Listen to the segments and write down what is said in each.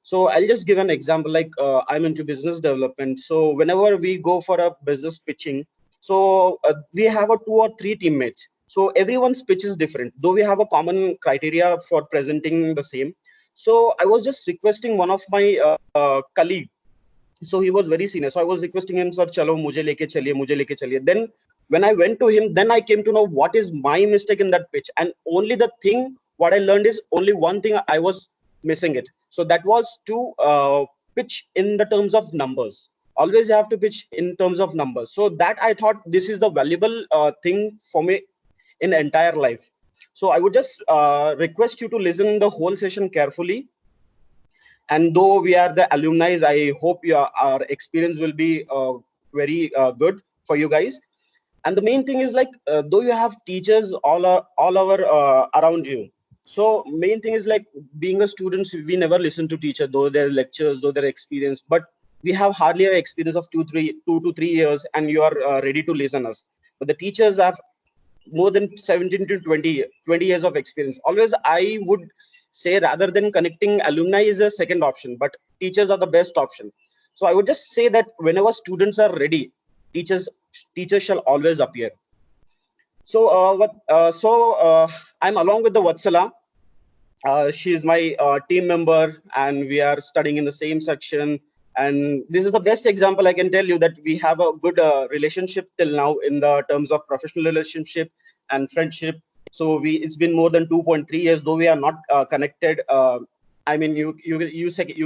So I'll just give an example, like I'm into business development. So whenever we go for a business pitching, so we have a 2 or 3 teammates. So everyone's pitch is different, though we have a common criteria for presenting the same. So I was just requesting one of my colleague. So he was very senior. So I was requesting him, sir, chalo, mujhe leke chaliye, mujhe leke chaliye. Then when I went to him, then I came to know what is my mistake in that pitch. And only the thing, what I learned is only one thing I was missing it. So that was to pitch in the terms of numbers. Always you have to pitch in terms of numbers. So that I thought this is the valuable thing for me in entire life. So I would just request you to listen the whole session carefully. And though we are the alumni, I hope our experience will be very good for you guys. And the main thing is like, though you have teachers all over around you. So main thing is like being a student, we never listen to teacher, though their lectures, though their experience, but we have hardly an experience of 2 to 3 years, and you are ready to listen us. But the teachers have more than 17 to 20 years of experience. Always I would say, rather than connecting, alumni is a second option, but teachers are the best option. So I would just say that whenever students are ready, teachers shall always appear. So I'm along with the Vatsala. She is my team member, and we are studying in the same section. And this is the best example I can tell you that we have a good relationship till now in the terms of professional relationship and friendship. So it's been more than 2.3 years, though we are not connected. I mean, you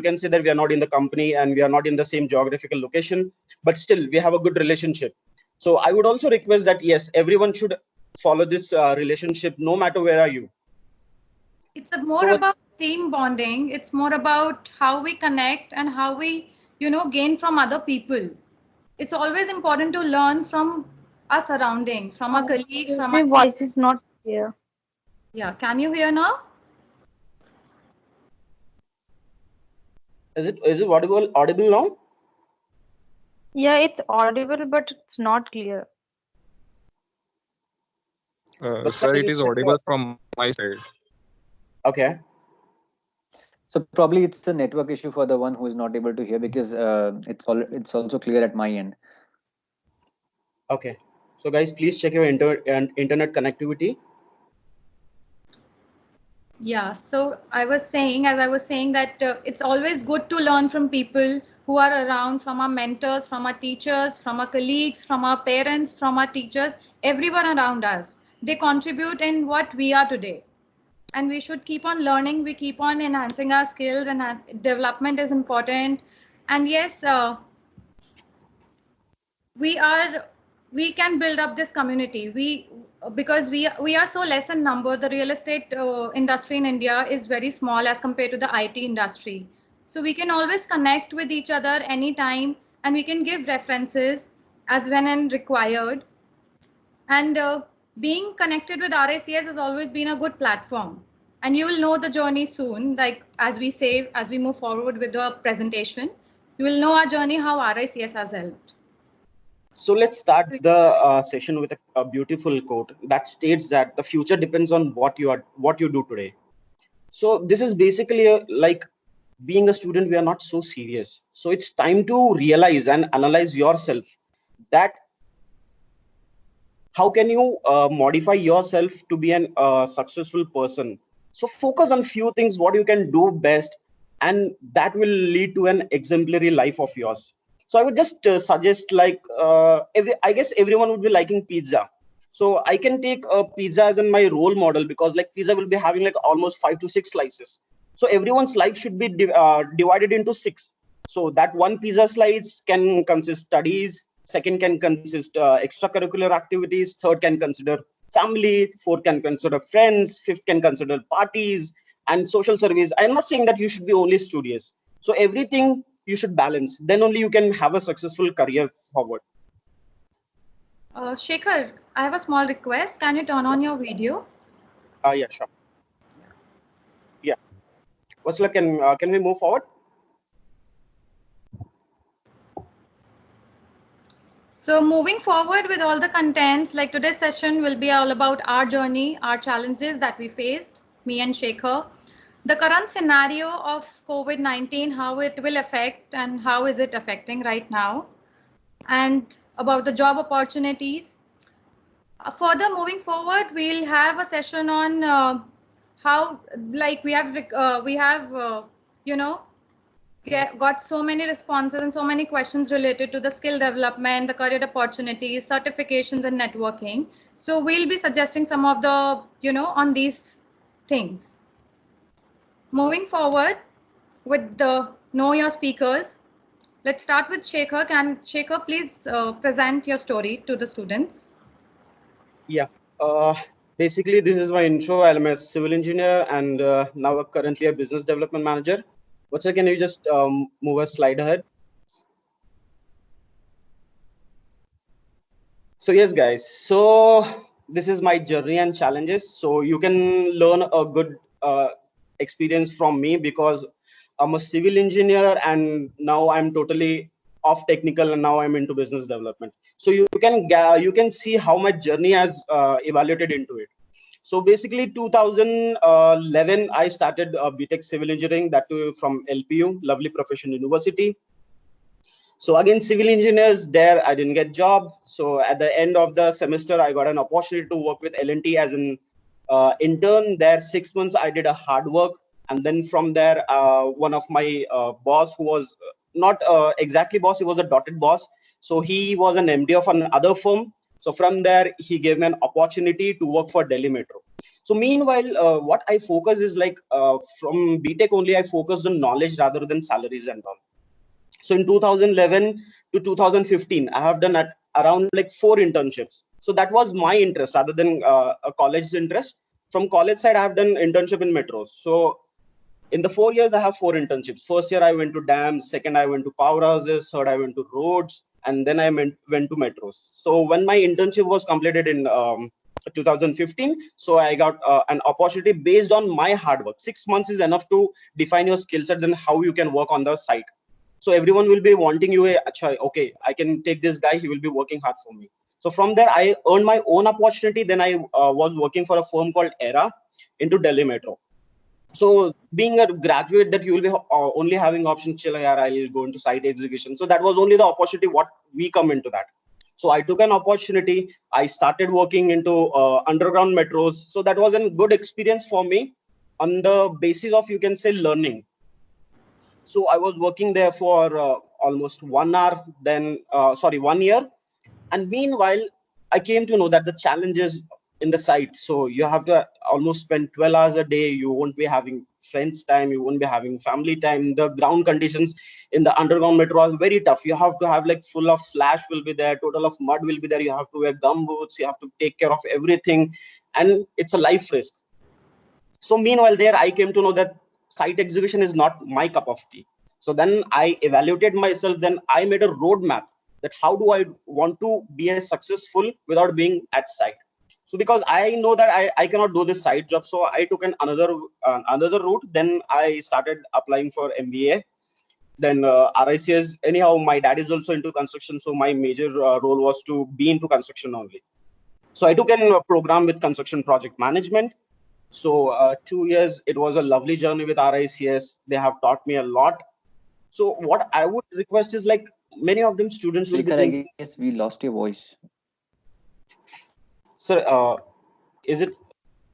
can say that we are not in the company and we are not in the same geographical location, but still we have a good relationship. So I would also request that yes, everyone should follow this relationship, no matter where are you. It's more about team bonding. It's more about how we connect and how we, gain from other people. It's always important to learn from our surroundings, from our colleagues, from My voice is not clear. Yeah, can you hear now? Is it audible now? Yeah, it's audible, but it's not clear. Sir, it is audible from my side. Okay. So probably it's a network issue for the one who is not able to hear, because it's also clear at my end. Okay. So guys, please check your internet connectivity. Yeah, so as I was saying that it's always good to learn from people who are around, from our mentors, from our teachers, from our colleagues, from our parents, from our teachers, everyone around us. They contribute in what we are today. And we should keep on learning, we keep on enhancing our skills, and development is important. And yes, we can build up this community, because we are so less in number. The real estate industry in India is very small as compared to the IT industry, so we can always connect with each other anytime, and we can give references as when and required. And being connected with RICS has always been a good platform, and you will know the journey soon. Like as we move forward with the presentation, you will know our journey, how RICS has helped. So let's start the session with a beautiful quote that states that the future depends on what you do today. So this is basically like being a student, we are not so serious. So it's time to realize and analyze yourself, that how can you modify yourself to be an successful person. So focus on few things what you can do best, and that will lead to an exemplary life of yours. So I would just suggest, like I guess everyone would be liking pizza. So I can take a pizza as in my role model, because like pizza will be having like almost 5 to 6 slices. So everyone's life should be divided into 6. So that one pizza slice can consist studies, second can consist extracurricular activities, third can consider family, fourth can consider friends, fifth can consider parties and social service. I'm not saying that you should be only studious. So everything you should balance, then only you can have a successful career forward. Shekhar, I have a small request. Can you turn on your video? Yeah, sure. Yeah. Vatsala, can we move forward? So moving forward with all the contents, like today's session will be all about our journey, our challenges that we faced, me and Shekhar. the current scenario of COVID-19, how it will affect and how is it affecting right now, and about the job opportunities. Further moving forward, we'll have a session on how, like we have you know, got so many responses and so many questions related to the skill development, the career opportunities, certifications, and networking. So we'll be suggesting some of the, on these things. Moving forward with the Know Your Speakers, let's start with Shekhar. Can Shekhar please present your story to the students? Yeah. Basically, this is my intro. I'm a civil engineer and now currently a business development manager. Vatsala, can you just move a slide ahead? So yes, guys. So this is my journey and challenges. So you can learn a good experience from me because I'm a civil engineer and now I'm totally off technical and now I'm into business development. So you can see how my journey has evaluated into it. So basically 2011, I started BTech Civil Engineering, that too from LPU, Lovely Profession University. So again, civil engineers there, I didn't get job. So at the end of the semester, I got an opportunity to work with L&T as an intern. There 6 months, I did a hard work. And then from there, one of my boss, who was not exactly boss, he was a dotted boss. So he was an MD of another firm. So from there, he gave me an opportunity to work for Delhi Metro. So meanwhile, what I focus is like from BTech only, I focused on knowledge rather than salaries and all. So in 2011 to 2015, I have done around like 4 internships. So that was my interest rather than a college interest. From college side, I have done internship in metros. So in the 4 years, I have 4 internships. First year, I went to dams. Second, I went to powerhouses. Third, I went to roads. And then I went to metros. So when my internship was completed in 2015, so I got an opportunity based on my hard work. 6 months is enough to define your skill set and how you can work on the site. So everyone will be wanting you, okay, I can take this guy, he will be working hard for me. So from there, I earned my own opportunity. Then I was working for a firm called ERA into Delhi Metro. So being a graduate, that you will be only having option, I'll go into site execution. So that was only the opportunity what we come into that. So I took an opportunity. I started working into underground metros. So that was a good experience for me on the basis of, you can say, learning. So I was working there for almost 1 hour, then 1 year. And meanwhile, I came to know that the challenges in the site. So you have to almost spend 12 hours a day. You won't be having friends time. You won't be having family time. The ground conditions in the underground metro are very tough. You have to have like full of slash will be there. Total of mud will be there. You have to wear gum boots. You have to take care of everything. And it's a life risk. So meanwhile, there I came to know that site execution is not my cup of tea. So then I evaluated myself. Then I made a roadmap that how do I want to be as successful without being at site. So because I know that I cannot do this side job, so I took another route. Then I started applying for MBA. Then RICS. Anyhow, my dad is also into construction, so my major role was to be into construction only. So I took a program with construction project management. So 2 years, it was a lovely journey with RICS. They have taught me a lot. So what I would request is, like, many of them students will be thinking, I guess we lost your voice. Sir, is it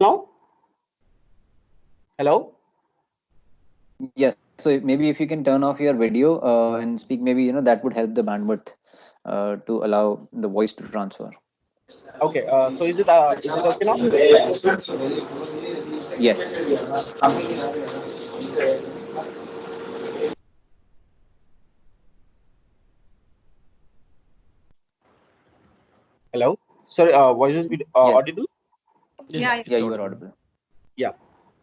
now? Hello? Yes. So maybe if you can turn off your video and speak, maybe that would help the bandwidth to allow the voice to transfer. Okay. So is it okay now? Yes. Hello? Sorry, voice is audible? Yeah, you are audible. Yeah.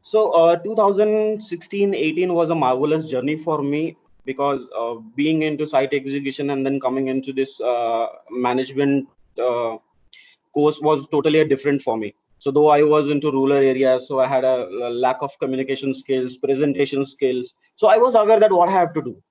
So 2016-18 was a marvelous journey for me because being into site execution and then coming into this management course was totally different for me. So though I was into rural areas, so I had a lack of communication skills, presentation skills. So I was aware that what I have to do.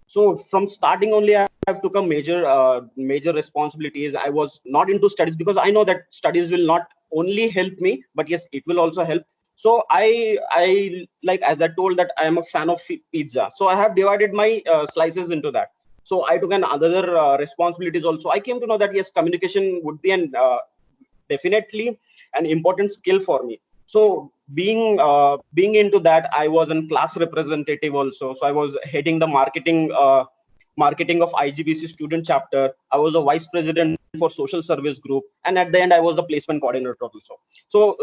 So from starting only, I have took a major responsibilities. I was not into studies because I know that studies will not only help me, but yes, it will also help. So I like, as I told, that I am a fan of pizza. So I have divided my slices into that. So I took another responsibilities also. I came to know that yes, communication would be an definitely an important skill for me. So being into that, I was a class representative also. So I was heading the marketing of IGBC student chapter. I was a vice president for social service group, and at the end I was the placement coordinator also. So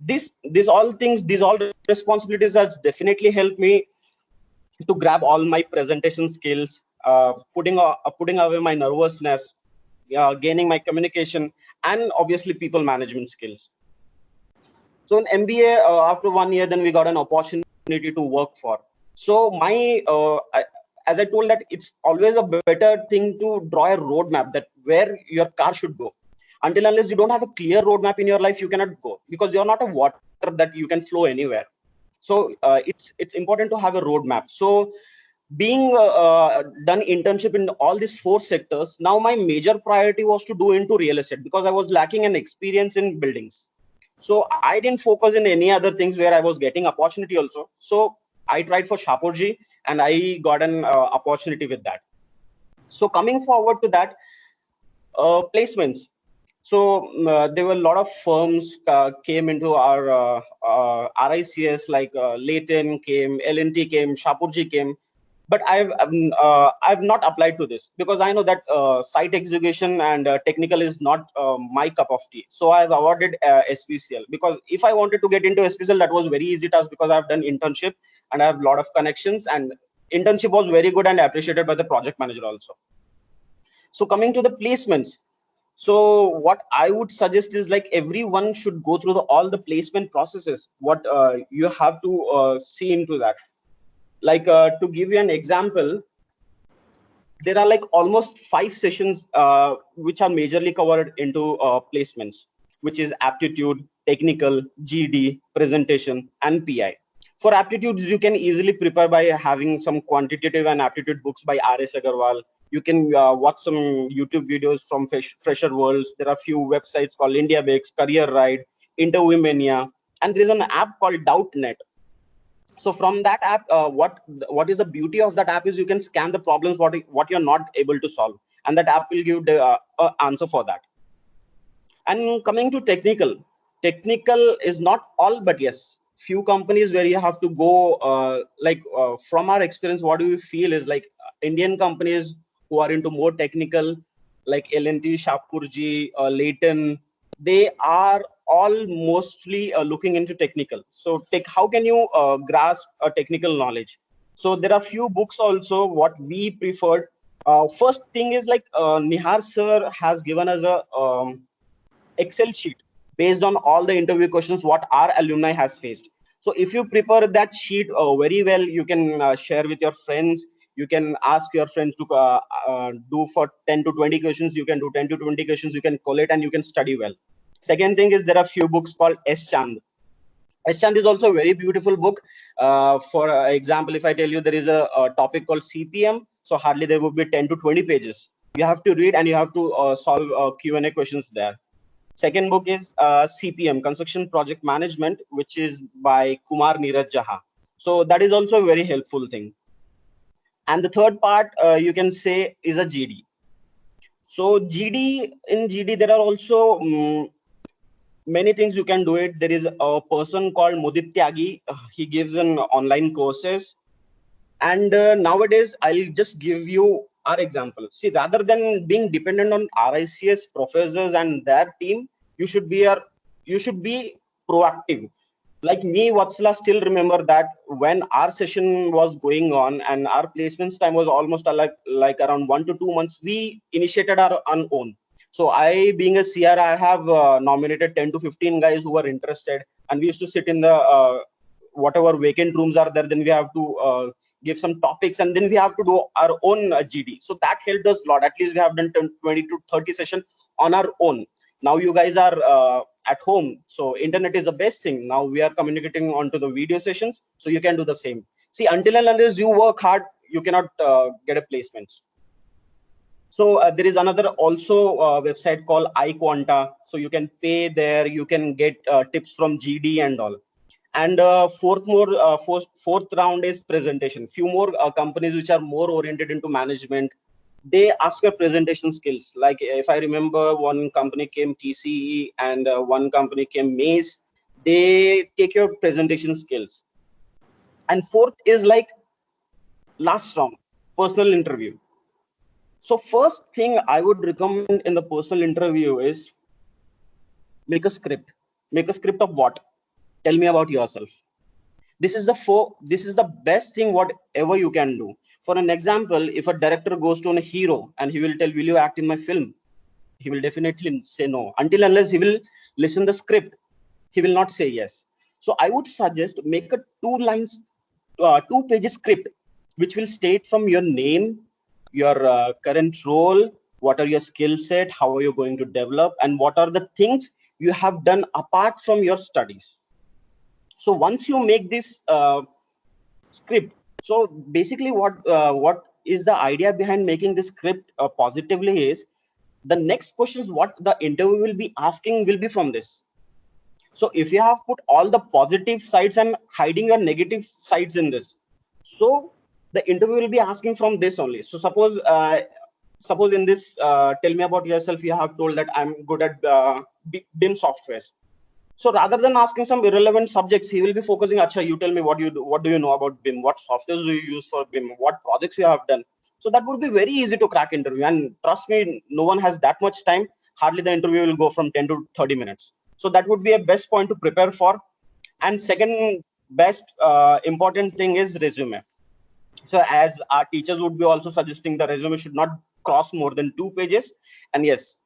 these all things, these all responsibilities has definitely helped me to grab all my presentation skills, putting away my nervousness, gaining my communication, and obviously people management skills. So in MBA, after 1 year, then we got an opportunity to work for. So as I told, that it's always a better thing to draw a roadmap that where your car should go. Until unless you don't have a clear roadmap in your life, you cannot go, because you're not a water that you can flow anywhere. So it's important to have a roadmap. So being done internship in all these 4 sectors, now my major priority was to do into real estate, because I was lacking an experience in buildings. So I didn't focus in any other things where I was getting opportunity also. So I tried for Shapurji, and I got an opportunity with that. So coming forward to that, placements. So there were a lot of firms came into our RICS, like Leighton came, L&T came, Shapurji came. But I've not applied to this, because I know that site execution and technical is not my cup of tea. So I've awarded SPCL, because if I wanted to get into SPCL, that was very easy task, because I've done internship and I have a lot of connections, and internship was very good and appreciated by the project manager also. So coming to the placements. So what I would suggest is, like, everyone should go through all the placement processes. What you have to see into that. Like to give you an example, there are like almost 5 sessions which are majorly covered into placements, which is aptitude, technical, GD, presentation, and PI. For aptitudes, you can easily prepare by having some quantitative and aptitude books by R.S. Agarwal. You can watch some YouTube videos from Fresher Worlds. There are few websites called India Bakes, Career Ride, Interview Mania, and there is an app called Doubtnet. So from that app, what is the beauty of that app is you can scan the problems what you're not able to solve, and that app will give the answer for that. And coming to technical is not all, but yes, few companies where you have to go, from our experience, what do we feel is like Indian companies who are into more technical, like L&T, Shapurji, Leighton, they are all mostly looking into technical. So how can you grasp a technical knowledge? So there are few books also what we preferred. First thing is like Nihar sir has given us a Excel sheet based on all the interview questions what our alumni has faced. So if you prepare that sheet very well, you can share with your friends. You can ask your friends to do for 10 to 20 questions. You can do 10 to 20 questions. You can collate and you can study well. Second thing is there are few books called S. Chand. S. Chand is also a very beautiful book. For example, if I tell you there is a topic called CPM, so hardly there would be 10 to 20 pages. You have to read and you have to solve Q&A questions there. Second book is CPM, Construction Project Management, which is by Kumar Neeraj Jaha. So that is also a very helpful thing. And the third part, you can say, is a GD. So in GD, there are also many things you can do it. There is a person called Mudit Tyagi. He gives an online courses. And nowadays, I'll just give you our example. See, rather than being dependent on RICS professors and their team, you should be proactive. Like me, Vatsala, still remember that when our session was going on and our placements time was almost like around 1 to 2 months, we initiated our own. So I, being a CR, I have nominated 10 to 15 guys who were interested, and we used to sit in the whatever vacant rooms are there. Then we have to give some topics, and then we have to do our own GD. So that helped us a lot. At least we have done 20 to 30 sessions on our own. Now you guys are at home, so internet is the best thing. Now we are communicating onto the video sessions, so you can do the same. See, until and unless you work hard, you cannot get a placements. So there is another also website called iQuanta. So you can pay there, you can get tips from GD and all. And fourth round is presentation. Few more companies which are more oriented into management, they ask your presentation skills. Like if I remember, one company came TCE and one company came Maze. They take your presentation skills. And fourth is like last round, personal interview. So first thing I would recommend in the personal interview is make a script. Make a script of what? Tell me about yourself. This is the best thing whatever you can do. For an example, if a director goes to a hero and he will tell, will you act in my film? He will definitely say no. Until unless he will listen the script, he will not say yes. So I would suggest make a 2 pages script, which will state from your name, your current role, what are your skill set, how are you going to develop, and what are the things you have done apart from your studies. So once you make this script, so basically what is the idea behind making this script positively is the next questions what the interview will be asking will be from this. So if you have put all the positive sides and hiding your negative sides in this, so the interview will be asking from this only. So suppose in this tell me about yourself, you have told that I'm good at BIM softwares. So rather than asking some irrelevant subjects, he will be focusing, Acha, you tell me what do you know about BIM? What softwares do you use for BIM? What projects you have done? So that would be very easy to crack interview. And trust me, no one has that much time. Hardly the interview will go from 10 to 30 minutes. So that would be a best point to prepare for. And second best important thing is resume. So as our teachers would be also suggesting, the resume should not cross more than 2 pages. And yes,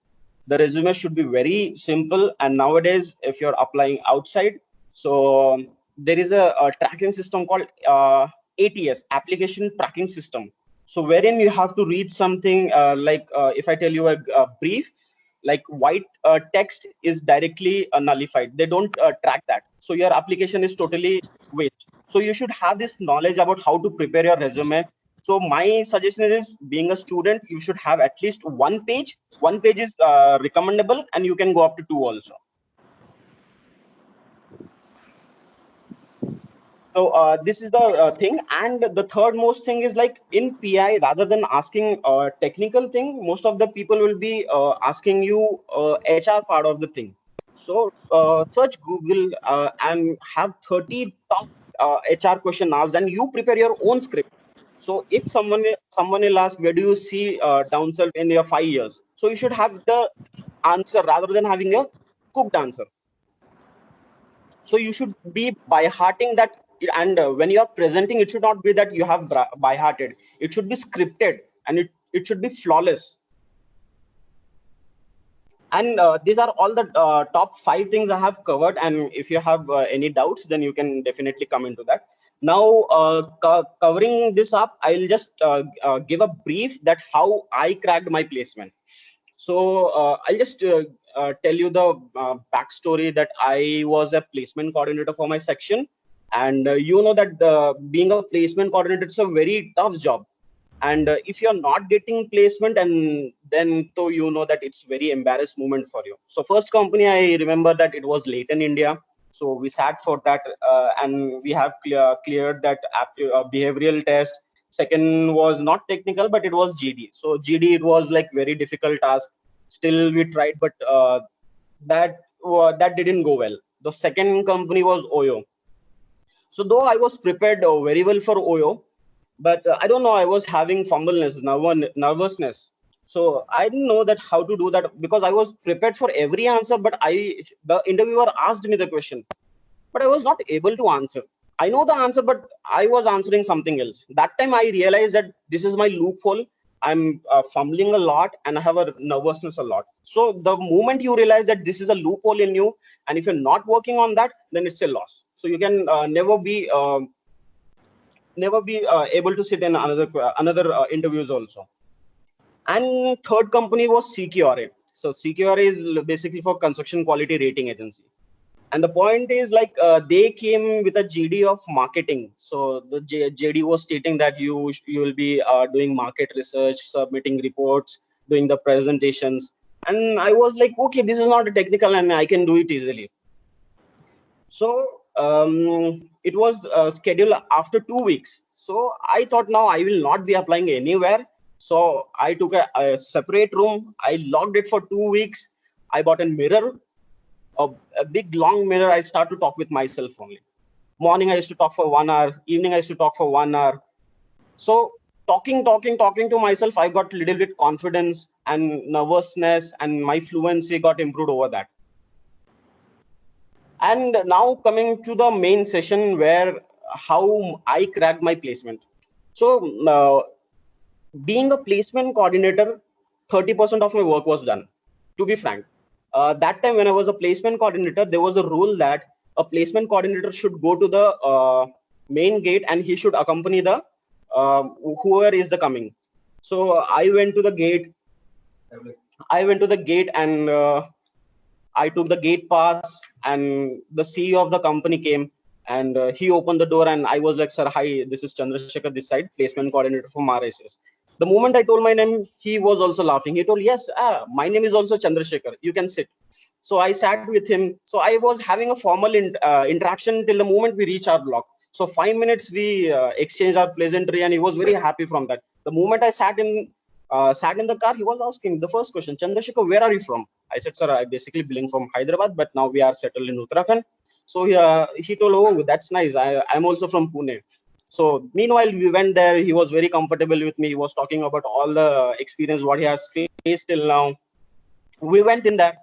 the resume should be very simple. And nowadays, if you're applying outside, so there is a tracking system called ATS, application tracking system. So wherein you have to read something if I tell you a brief, like white text is directly nullified. They don't track that. So your application is totally waste. So you should have this knowledge about how to prepare your resume. So my suggestion is, being a student, you should have at least 1 page. 1 page is recommendable, and you can go up to 2 also. So this is the thing. And the third most thing is, like in PI, rather than asking a technical thing, most of the people will be asking you HR part of the thing. So search Google and have 30 top HR question asked, and you prepare your own script. So if someone will ask, where do you see downself in your 5 years? So you should have the answer rather than having a cooked answer. So you should be by hearting that. And when you are presenting, it should not be that you have by hearted. It should be scripted, and it should be flawless. And these are all the top 5 things I have covered. And if you have any doubts, then you can definitely come into that. Now, covering this up, I'll just give a brief that how I cracked my placement. So I'll just tell you the backstory that I was a placement coordinator for my section. And you know that being a placement coordinator, it's a very tough job. And if you're not getting placement, and then so you know that it's very embarrassed moment for you. So first company, I remember that it was late in India. So we sat for that and we have cleared that behavioral test. Second was not technical, but it was GD. So GD, it was like very difficult task. Still we tried, but that didn't go well. The second company was OYO. So though I was prepared very well for OYO, but I don't know, I was having fumbleness, nervousness. So I didn't know that how to do that, because I was prepared for every answer, but the interviewer asked me the question, but I was not able to answer. I know the answer, but I was answering something else. That time I realized that this is my loophole. I'm fumbling a lot, and I have a nervousness a lot. So the moment you realize that this is a loophole in you, and if you're not working on that, then it's a loss. So you can never be able to sit in another interviews also. And third company was CQRA. So CQRA is basically for Construction Quality Rating Agency. And the point is, like they came with a GD of marketing. So the JD was stating that you will be doing market research, submitting reports, doing the presentations. And I was like, okay, this is not a technical, and I can do it easily. So it was scheduled after 2 weeks. So I thought now I will not be applying anywhere. So I took a separate room. I locked it for 2 weeks. I bought a mirror, a big long mirror. I start to talk with myself only. Morning I used to talk for 1 hour. Evening I used to talk for 1 hour. So talking to myself, I got a little bit confidence and nervousness, and my fluency got improved over that. And now coming to the main session where how I cracked my placement. So being a placement coordinator, 30% of my work was done, to be frank. That time when I was a placement coordinator, there was a rule that a placement coordinator should go to the main gate and he should accompany the whoever is the coming. So I went to the gate. And I took the gate pass, and the CEO of the company came, and he opened the door, and I was like, "Sir, hi, this is Chandrashekhar this side, placement coordinator from our Xes." The moment I told my name, he was also laughing. He told, "Yes, my name is also Chandrashekhar. You can sit." So I sat with him. So I was having a formal interaction till the moment we reach our block. So 5 minutes we exchanged our pleasantry, and he was very happy from that. The moment I sat in the car, he was asking the first question, "Chandrashekhar, where are you from?" I said, "Sir, I basically belong from Hyderabad, but now we are settled in Uttarakhand." So he told, "Oh, that's nice. I'm also from Pune." So meanwhile, we went there. He was very comfortable with me. He was talking about all the experience, what he has faced till now. We went in there.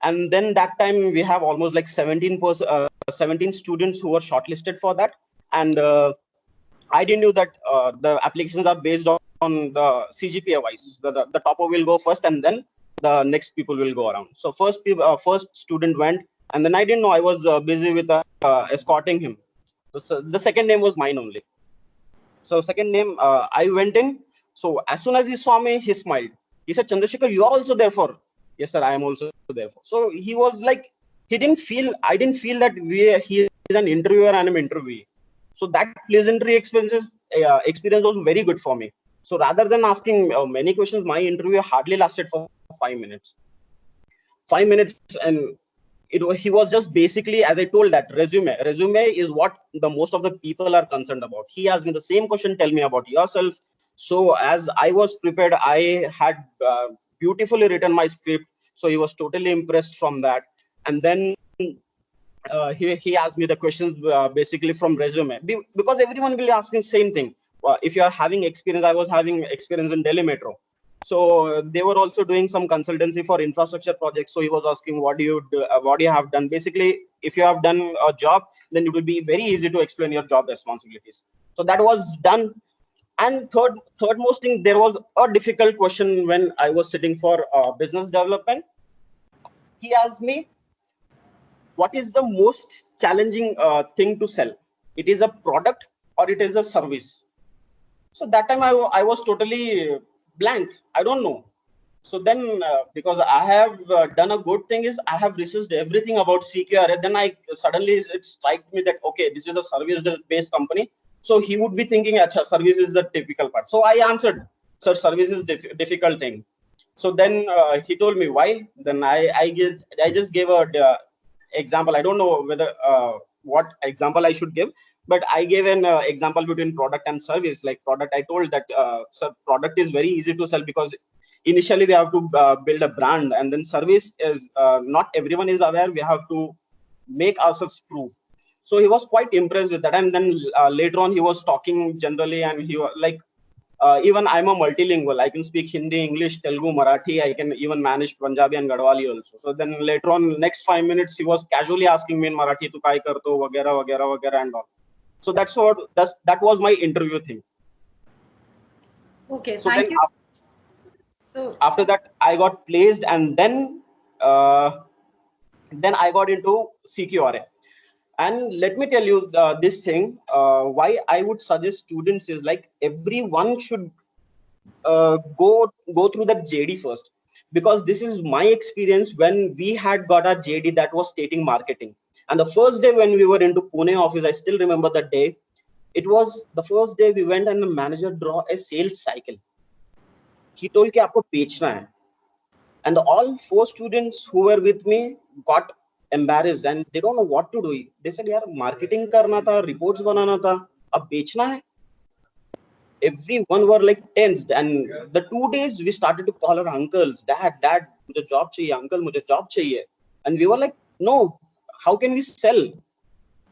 And then that time we have almost like 17 students who were shortlisted for that. And I didn't know that the applications are based on the CGPA wise. The topper will go first, and then the next people will go around. So first student went, and then I didn't know. I was busy with escorting him. So the second name was mine only. So second name, I went in. So as soon as he saw me, he smiled. He said, "Chandrashekhar, you are also there for?" "Yes, sir, I am also there for." So he was like, I didn't feel that he is an interviewer and I'm an interviewee. So that pleasantry experience was very good for me. So rather than asking many questions, my interview hardly lasted for 5 minutes. 5 minutes, and he was just basically, as I told, that resume is what the most of the people are concerned about. He asked me the same question, "Tell me about yourself." So as I was prepared, I had beautifully written my script. So he was totally impressed from that. And then he asked me the questions basically from resume, because everyone will be asking same thing. If you are having experience, I was having experience in Delhi Metro. So they were also doing some consultancy for infrastructure projects. So he was asking, what do you have done? Basically, if you have done a job, then it will be very easy to explain your job responsibilities. So that was done. And third most thing, there was a difficult question when I was sitting for business development. He asked me, what is the most challenging thing to sell? It is a product or it is a service? So that time I was totally blank. I don't know. So then because I have done a good thing is I have researched everything about CQRA. Then suddenly it struck me that, okay, this is a service based company. So he would be thinking, "Acha, service is the typical part." So I answered, "Sir, service is difficult thing." So then he told me why. Then I just gave a example. I don't know whether what example I should give, but I gave an example between product and service. Like product, I told that product is very easy to sell because initially we have to build a brand, and then service is not everyone is aware. We have to make ourselves prove. So he was quite impressed with that. And then later on, he was talking generally, and he was like, even I'm a multilingual. I can speak Hindi, English, Telugu, Marathi. I can even manage Punjabi and Gadwali also. So then later on, next 5 minutes, he was casually asking me in Marathi, "Tu kai karto, vagera, vagera, vagera," and all. So that was my interview thing. Okay, So thank then you. So after that, I got placed, and then I got into CQRA. And let me tell you this thing, why I would suggest students is like everyone should go through that JD first, because this is my experience when we had got our JD that was stating marketing. And the first day when we were into Pune office, I still remember that day. It was the first day we went and the manager draw a sales cycle. He told कि आपको बेचना है. And all 4 students who were with me got embarrassed and they don't know what to do. They said, "Yaar, marketing karna tha, reports banana tha, ab bechna hai." Everyone were like tensed, and the 2 days we started to call our uncles, dad, mujhe job chahiye, uncle, mujhe job chahiye, and we were like, no, how can we sell?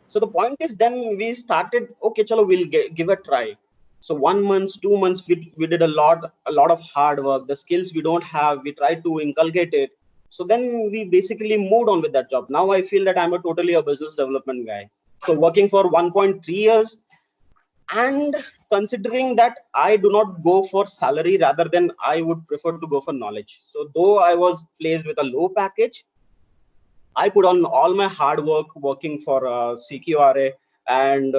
So the point is, then we started, okay, chalo, we'll give a try. So 1 month, 2 months, we did a lot of hard work. The skills we don't have, we tried to inculcate it. So then we basically moved on with that job. Now I feel that I'm totally a business development guy. So working for 1.3 years, and considering that I do not go for salary, rather than I would prefer to go for knowledge. So though I was placed with a low package, I put on all my hard work working for CQRA, and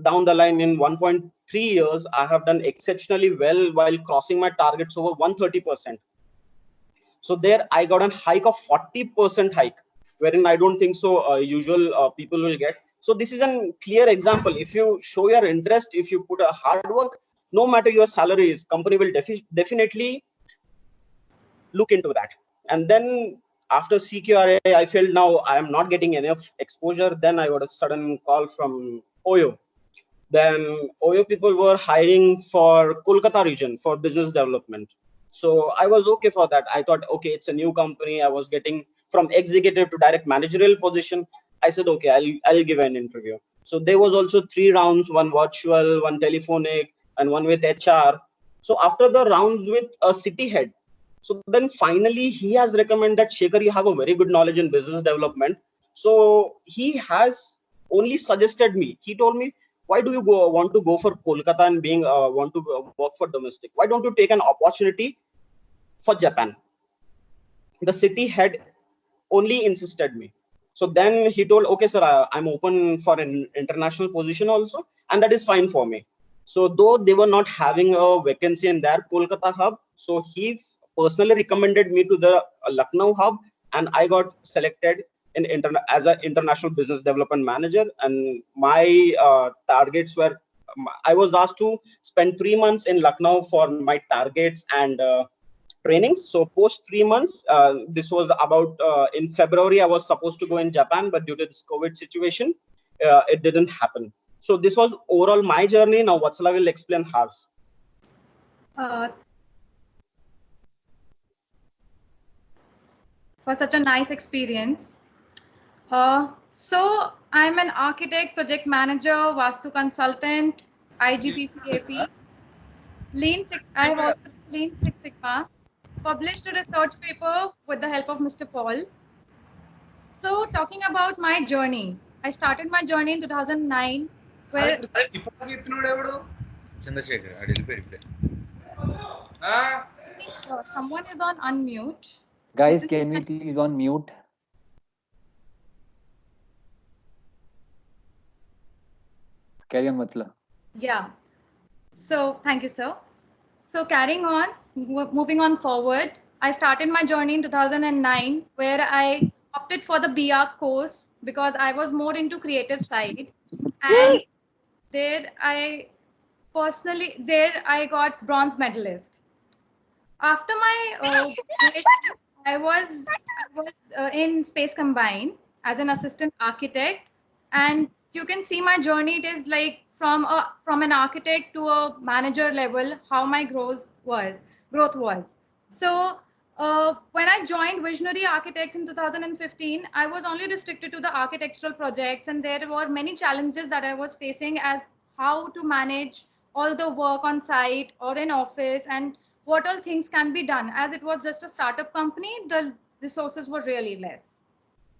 down the line in 1.3 years, I have done exceptionally well while crossing my targets over 130%. So there I got a hike of 40% hike, wherein I don't think so usual people will get. So this is a clear example. If you show your interest, if you put a hard work, no matter your salary is, company will definitely look into that. And then after CQRA, I felt now I am not getting enough exposure. Then I got a sudden call from OYO. Then OYO people were hiring for Kolkata region for business development. So I was okay for that. I thought, okay, it's a new company. I was getting from executive to direct managerial position. I said, okay, I'll give an interview. So there was also 3 rounds, one virtual, one telephonic, and one with HR. So after the rounds with a city head, so then finally he has recommended that, Shekhar, you have a very good knowledge in business development. So he has only suggested me. He told me, why do you want to go for Kolkata and want to work for domestic? Why don't you take an opportunity for Japan? The city head only insisted me. So then he told, okay, sir, I'm open for an international position also, and that is fine for me. So though they were not having a vacancy in their Kolkata hub, so he personally recommended me to the Lucknow hub, and I got selected as an international business development manager. And my targets were, I was asked to spend 3 months in Lucknow for my targets and trainings. So post 3 months, this was about in February, I was supposed to go in Japan, but due to this COVID situation, it didn't happen. So this was overall my journey. Now Vatsala will explain hers. For such a nice experience. So I'm an architect, project manager, Vastu consultant, IGPCAP, I have also Lean Six Sigma, published a research paper with the help of Mr. Paul. So talking about my journey, I started my journey in 2009, where ChandraShekhar, I will someone is on unmute. Guys, can we please go on mute? Carry on, Vatsala. Yeah. So thank you, sir. So carrying on, moving on forward, I started my journey in 2009, where I opted for the BR course because I was more into creative side, and there I got bronze medalist. After my I was in Space Combine as an assistant architect, and you can see my journey. It is like from an architect to a manager level, how my growth was. So when I joined Visionary Architects in 2015, I was only restricted to the architectural projects, and there were many challenges that I was facing as how to manage all the work on site or in office, and what all things can be done. As it was just a startup company, the resources were really less.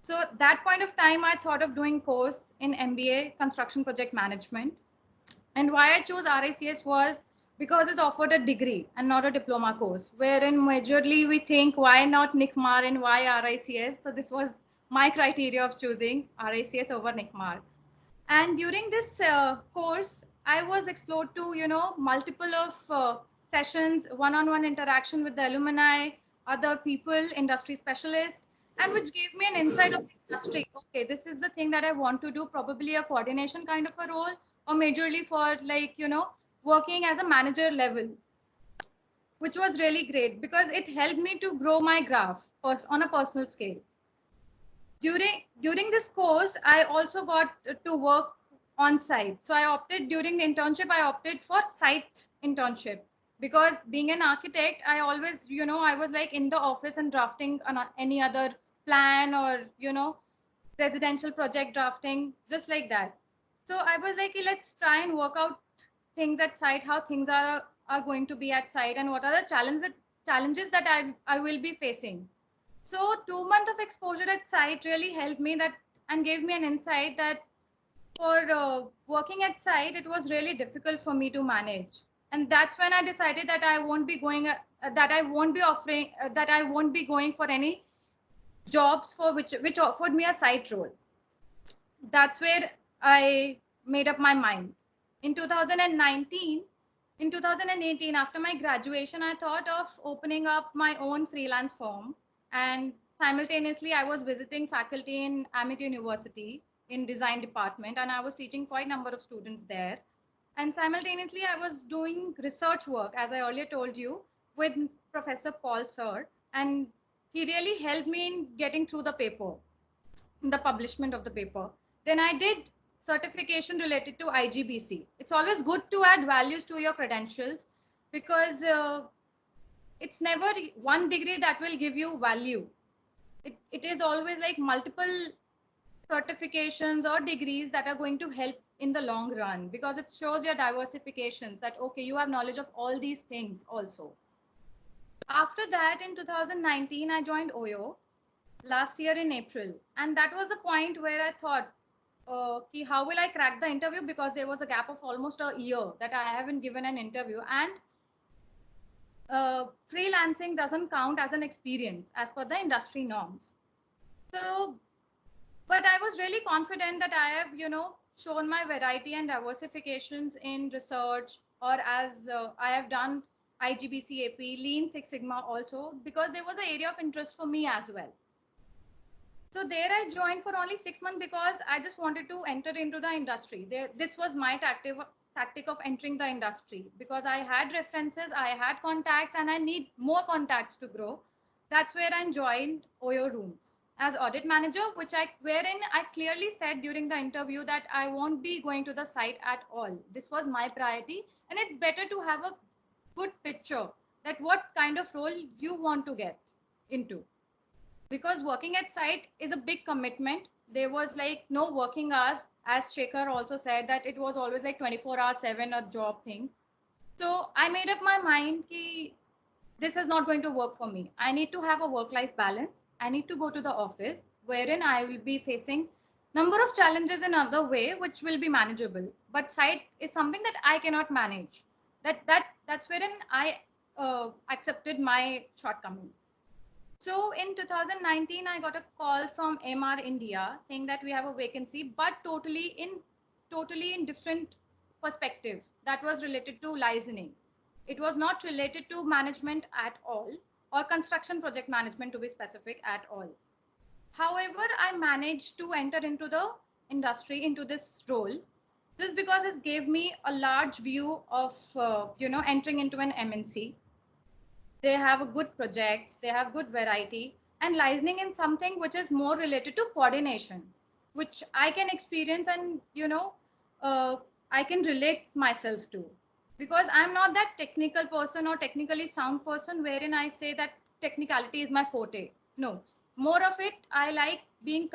So at that point of time, I thought of doing course in MBA, Construction Project Management. And why I chose RICS was because it offered a degree and not a diploma course, wherein majorly we think, why not NICMAR and why RICS? So this was my criteria of choosing RICS over NICMAR. And during this course, I was explored to, multiple of sessions, one-on-one interaction with the alumni, other people, industry specialists, and which gave me an insight of the industry. Okay, this is the thing that I want to do, probably a coordination kind of a role, or majorly for working as a manager level, which was really great because it helped me to grow my graph on a personal scale. during this course, I also got to work on site. So I opted during the internship, I opted for site internship, because being an architect, I always, I was like in the office and drafting any other plan, or, residential project drafting, just like that. So I was like, let's try and work out things at site, how things are going to be at site, and what are the challenges that I will be facing. So 2 months of exposure at site really helped me that, and gave me an insight that for working at site, it was really difficult for me to manage. And that's when I decided that I won't be going, that I won't be offering, that I won't be going for any jobs for which offered me a site role. That's where I made up my mind. In 2019, in 2018, after my graduation, I thought of opening up my own freelance firm. And simultaneously, I was visiting faculty in Amity University in design department, and I was teaching quite a number of students there. And simultaneously, I was doing research work, as I earlier told you, with Professor Paul Sir. And he really helped me in getting through the paper, the publishment of the paper. Then I did certification related to IGBC. It's always good to add values to your credentials, because it's never one degree that will give you value. It is always like multiple certifications or degrees that are going to help in the long run, because it shows your diversification, that okay, you have knowledge of all these things also. After that, in 2019, I joined OYO last year in April. And that was the point where I thought, how will I crack the interview? Because there was a gap of almost a year that I haven't given an interview. And freelancing doesn't count as an experience as per the industry norms. So, but I was really confident that I have, shown my variety and diversifications in research, or as I have done IGBC AP, Lean Six Sigma also, because there was an area of interest for me as well. So there I joined for only 6 months, because I just wanted to enter into the industry. This was my tactic of entering the industry, because I had references, I had contacts, and I need more contacts to grow. That's where I joined OYO Rooms as audit manager, wherein I clearly said during the interview that I won't be going to the site at all. This was my priority, and it's better to have a good picture that what kind of role you want to get into. Because working at site is a big commitment. There was like no working hours, as Shekhar also said that it was always like 24 hours, 7 a job thing. So I made up my mind that this is not going to work for me. I need to have a work-life balance. I need to go to the office, wherein I will be facing number of challenges in other way, which will be manageable. But site is something that I cannot manage. That's wherein I accepted my shortcomings. So in 2019, I got a call from MR India saying that we have a vacancy, but totally in different perspective. That was related to licensing. It was not related to management at all, or construction project management to be specific at all. However, I managed to enter into the industry, into this role, just because it gave me a large view of entering into an MNC. They have a good projects, they have good variety, and licensing in something which is more related to coordination, which I can experience, and I can relate myself to, because I'm not that technical person or technically sound person wherein I say that technicality is my forte. No, more of it I like being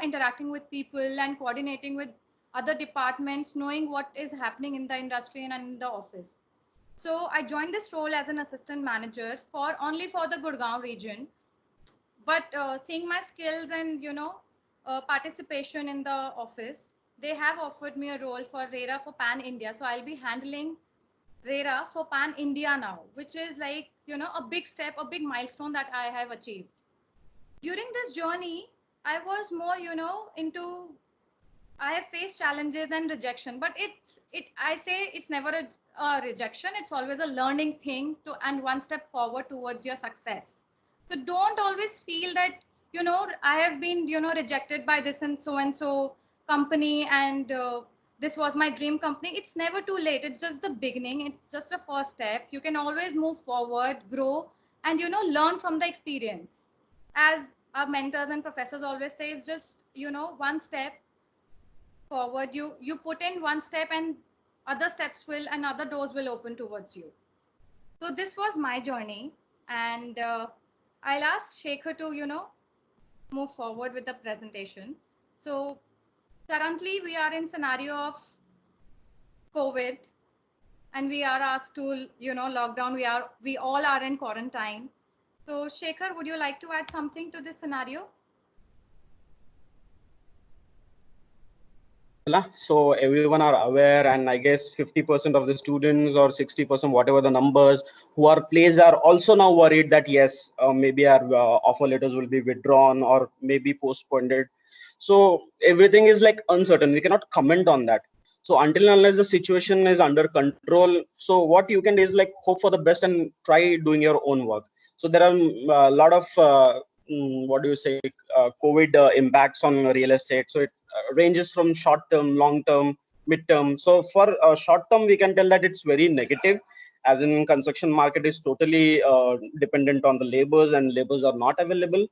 interacting with people and coordinating with other departments, knowing what is happening in the industry and in the office. So I joined this role as an assistant manager only for the Gurgaon region. But seeing my skills and participation in the office, they have offered me a role for RERA for Pan India. So I'll be handling RERA for Pan India now, which is like a big step, a big milestone that I have achieved. During this journey, I was more into. I have faced challenges and rejection, but I say it's never a rejection. It's always a learning thing and one step forward towards your success. So don't always feel that, I have been, rejected by this and so company, and this was my dream company. It's never too late. It's just the beginning. It's just a first step. You can always move forward, grow, and, learn from the experience. As our mentors and professors always say is just, you know, one step forward. You put in one step and other steps will and other doors will open towards you. So this was my journey, and I'll ask Shekhar to, you know, move forward with the presentation. So currently we are in scenario of COVID, and we are asked to, you know, lockdown. We all are in quarantine. So Shekhar, would you like to add something to this scenario? So everyone are aware, and I guess 50% of the students or 60%, whatever the numbers, who are placed are also now worried that yes, maybe our offer letters will be withdrawn or maybe postponed. So everything is like uncertain. We cannot comment on that. So until and unless the situation is under control, so what you can do is like hope for the best and try doing your own work. So there are a lot of what do you say, COVID impacts on real estate. So it ranges from short term, long term, mid term. So for short term, we can tell that it's very negative, as in construction market is totally dependent on the labors, and labors are not available.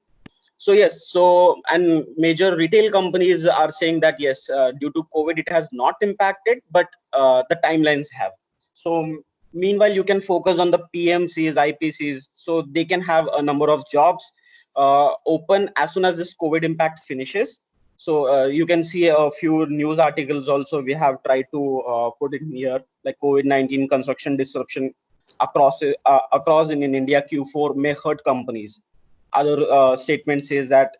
So yes, so and major retail companies are saying that yes, due to COVID, it has not impacted, but the timelines have. So meanwhile, you can focus on the PMCs, IPCs, so they can have a number of jobs open as soon as this COVID impact finishes. So you can see a few news articles also. We have tried to put it here, like COVID-19 construction disruption across in India Q4 may hurt companies. Other statement says that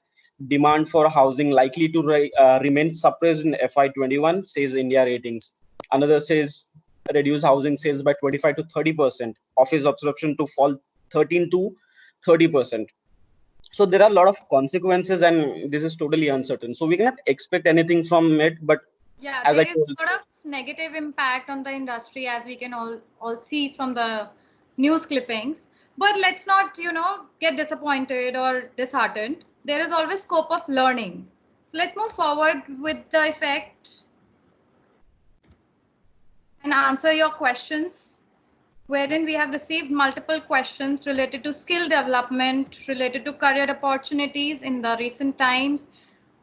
demand for housing likely to remain suppressed in FY21, says India Ratings. Another says reduce housing sales by 25 to 30%, office absorption to fall 13 to 30%. So there are a lot of consequences, and this is totally uncertain. So we cannot expect anything from it. But Yeah, as I there is told, a lot of negative impact on the industry, as we can all see from the news clippings. But let's not, you know, get disappointed or disheartened. There is always scope of learning. So let's move forward with the effect and answer your questions, wherein we have received multiple questions related to skill development, related to career opportunities in the recent times,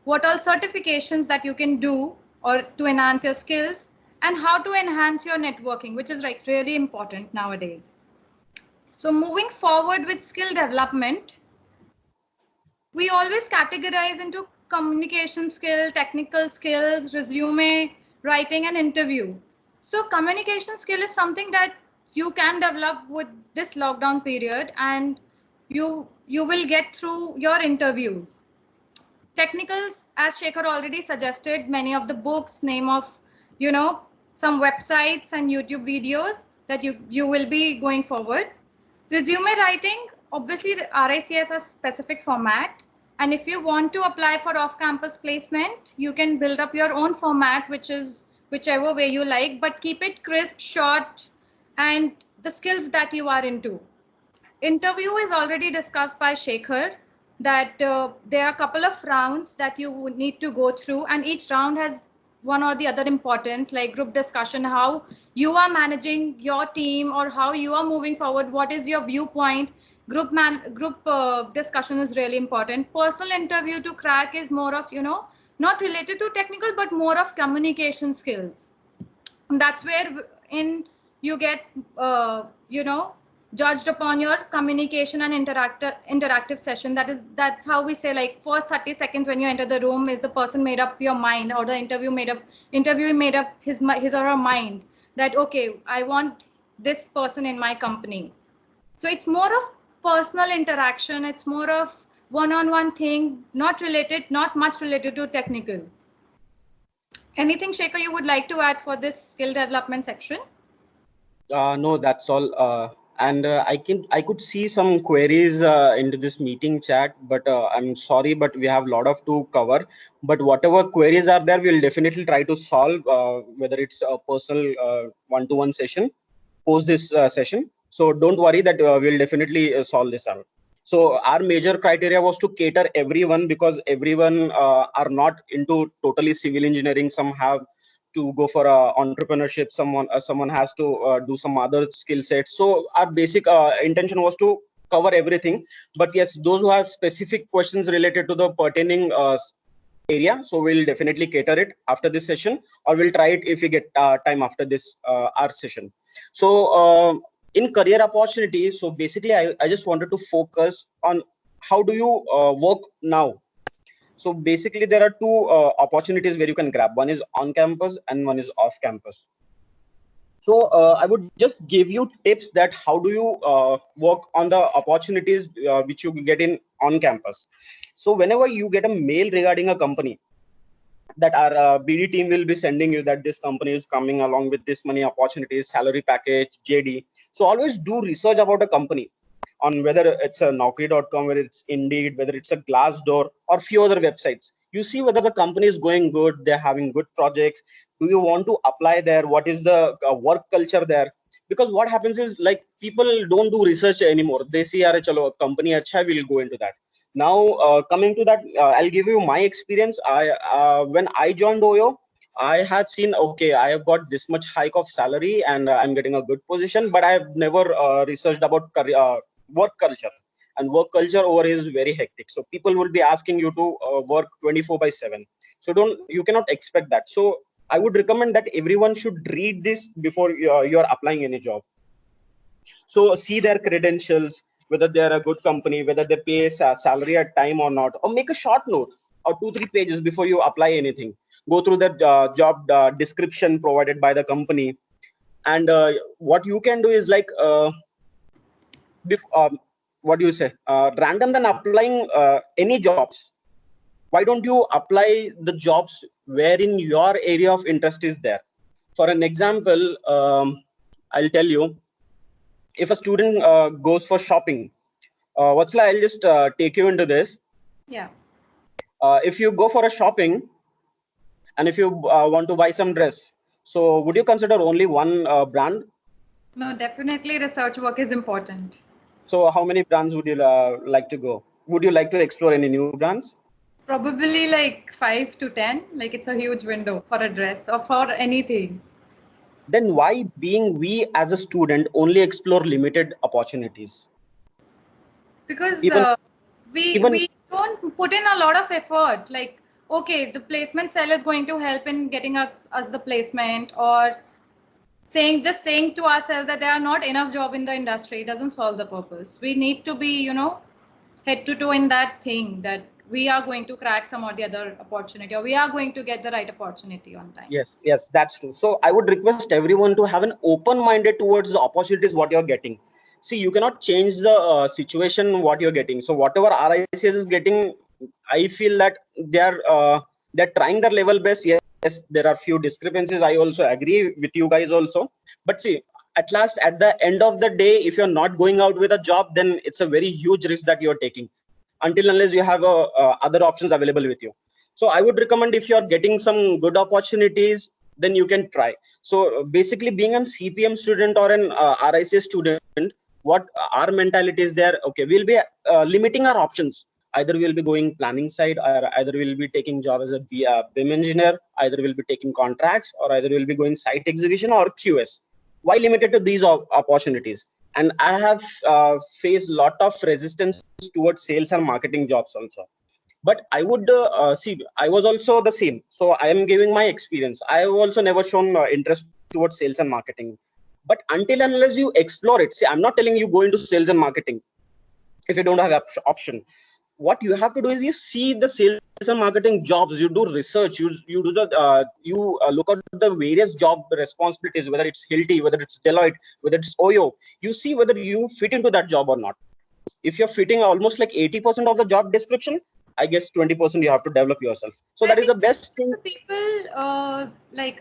what all certifications that you can do or to enhance your skills, and how to enhance your networking, which is like really important nowadays. So moving forward with skill development, we always categorize into communication skill, technical skills, resume writing, and interview. So communication skill is something that you can develop with this lockdown period, and you will get through your interviews. Technicals, as Shekhar already suggested, many of the books, name of, you know, some websites and YouTube videos that you will be going forward. Resume writing, obviously the RICS has specific format, and if you want to apply for off-campus placement, you can build up your own format, which is whichever way you like, but keep it crisp, short, and the skills that you are into. Interview is already discussed by Shekhar, that there are a couple of rounds that you would need to go through, and each round has one or the other importance, like group discussion, how you are managing your team or how you are moving forward, what is your viewpoint. Group discussion is really important. Personal interview to crack is more of, you know, not related to technical but more of communication skills. That's where in you get you know, judged upon your communication and interactive session. That's how we say, like, first 30 seconds when you enter the room, is the person made up your mind, or the interview made up his or her mind that okay, I want this person in my company. So it's more of personal interaction, it's more of one-on-one thing, not much related to technical. Anything, Shekhar, you would like to add for this skill development section? no, that's all. And I could see some queries into this meeting chat, but I'm sorry, but we have a lot of to cover. But whatever queries are there, we'll definitely try to solve, whether it's a personal one-to-one session, post this session. So don't worry that we'll definitely solve this out. So our major criteria was to cater everyone, because everyone are not into totally civil engineering. Some have to go for entrepreneurship. Someone has to do some other skill sets. So our basic intention was to cover everything. But yes, those who have specific questions related to the pertaining area, so we'll definitely cater it after this session, or we'll try it if we get time after this our session. So in career opportunities, so basically I just wanted to focus on how do you work now. So basically there are two opportunities where you can grab. One is on campus and one is off campus. So I would just give you tips that how do you work on the opportunities which you get in on campus. So whenever you get a mail regarding a company, that our BD team will be sending you that this company is coming along with this many opportunities, salary package, JD. So always do research about a company on whether it's a Naukri.com, whether it's Indeed, whether it's a Glassdoor or few other websites. You see whether the company is going good, they're having good projects. Do you want to apply there? What is the work culture there? Because what happens is like people don't do research anymore. They see, "Arey, chalo, company acha hai, we'll go into that." Now, coming to that, I'll give you my experience. When I joined OYO, I have seen, okay, I have got this much hike of salary and I'm getting a good position, but I've never researched about career, work culture. And work culture over here is very hectic. So people will be asking you to work 24/7. So you cannot expect that. So I would recommend that everyone should read this before you're applying any job. So see their credentials, whether they're a good company, whether they pay salary at time or not, or make a short note or 2-3 pages before you apply anything. Go through the job description provided by the company. And what you can do is like, what do you say? Random than applying any jobs. Why don't you apply the jobs wherein your area of interest is there? For an example, I'll tell you, if a student goes for shopping, Vatsala, I'll just take you into this. Yeah. If you go for a shopping and if you want to buy some dress, so would you consider only one brand? No, definitely research work is important. So how many brands would you like to go? Would you like to explore any new brands? Probably like 5 to 10. Like it's a huge window for a dress or for anything. Then why being we as a student only explore limited opportunities? Because Even we don't put in a lot of effort. Like, okay, the placement cell is going to help in getting us the placement, or just saying to ourselves that there are not enough job in the industry doesn't solve the purpose. We need to be, head to toe in that thing that we are going to crack some or the other opportunity, or we are going to get the right opportunity on time. Yes, that's true. So I would request everyone to have an open minded towards the opportunities what you're getting. See, you cannot change the situation what you're getting. So whatever RICS is getting, I feel that they're trying their level best. Yes, there are few discrepancies. I also agree with you guys also. But see, at last, at the end of the day, if you're not going out with a job, then it's a very huge risk that you're taking, until unless you have other options available with you. So I would recommend, if you're getting some good opportunities, then you can try. So basically, being a CPM student or an RICS student, what our mentality is there, okay, we'll be limiting our options. Either we'll be going planning side, or either we'll be taking job as a BIM engineer, either we'll be taking contracts, or either we'll be going site execution or QS. Why limited to these opportunities? And I have faced a lot of resistance towards sales and marketing jobs also. But I would see, I was also the same. So I am giving my experience. I have also never shown interest towards sales and marketing. But until and unless you explore it, see, I'm not telling you go into sales and marketing if you don't have option. What you have to do is you see the sales and marketing jobs, you do research, you do the look at the various job responsibilities, whether it's Hilti, whether it's Deloitte, whether it's OYO. You see whether you fit into that job or not. If you're fitting almost like 80% of the job description, I guess 20% you have to develop yourself. So that is the best thing. People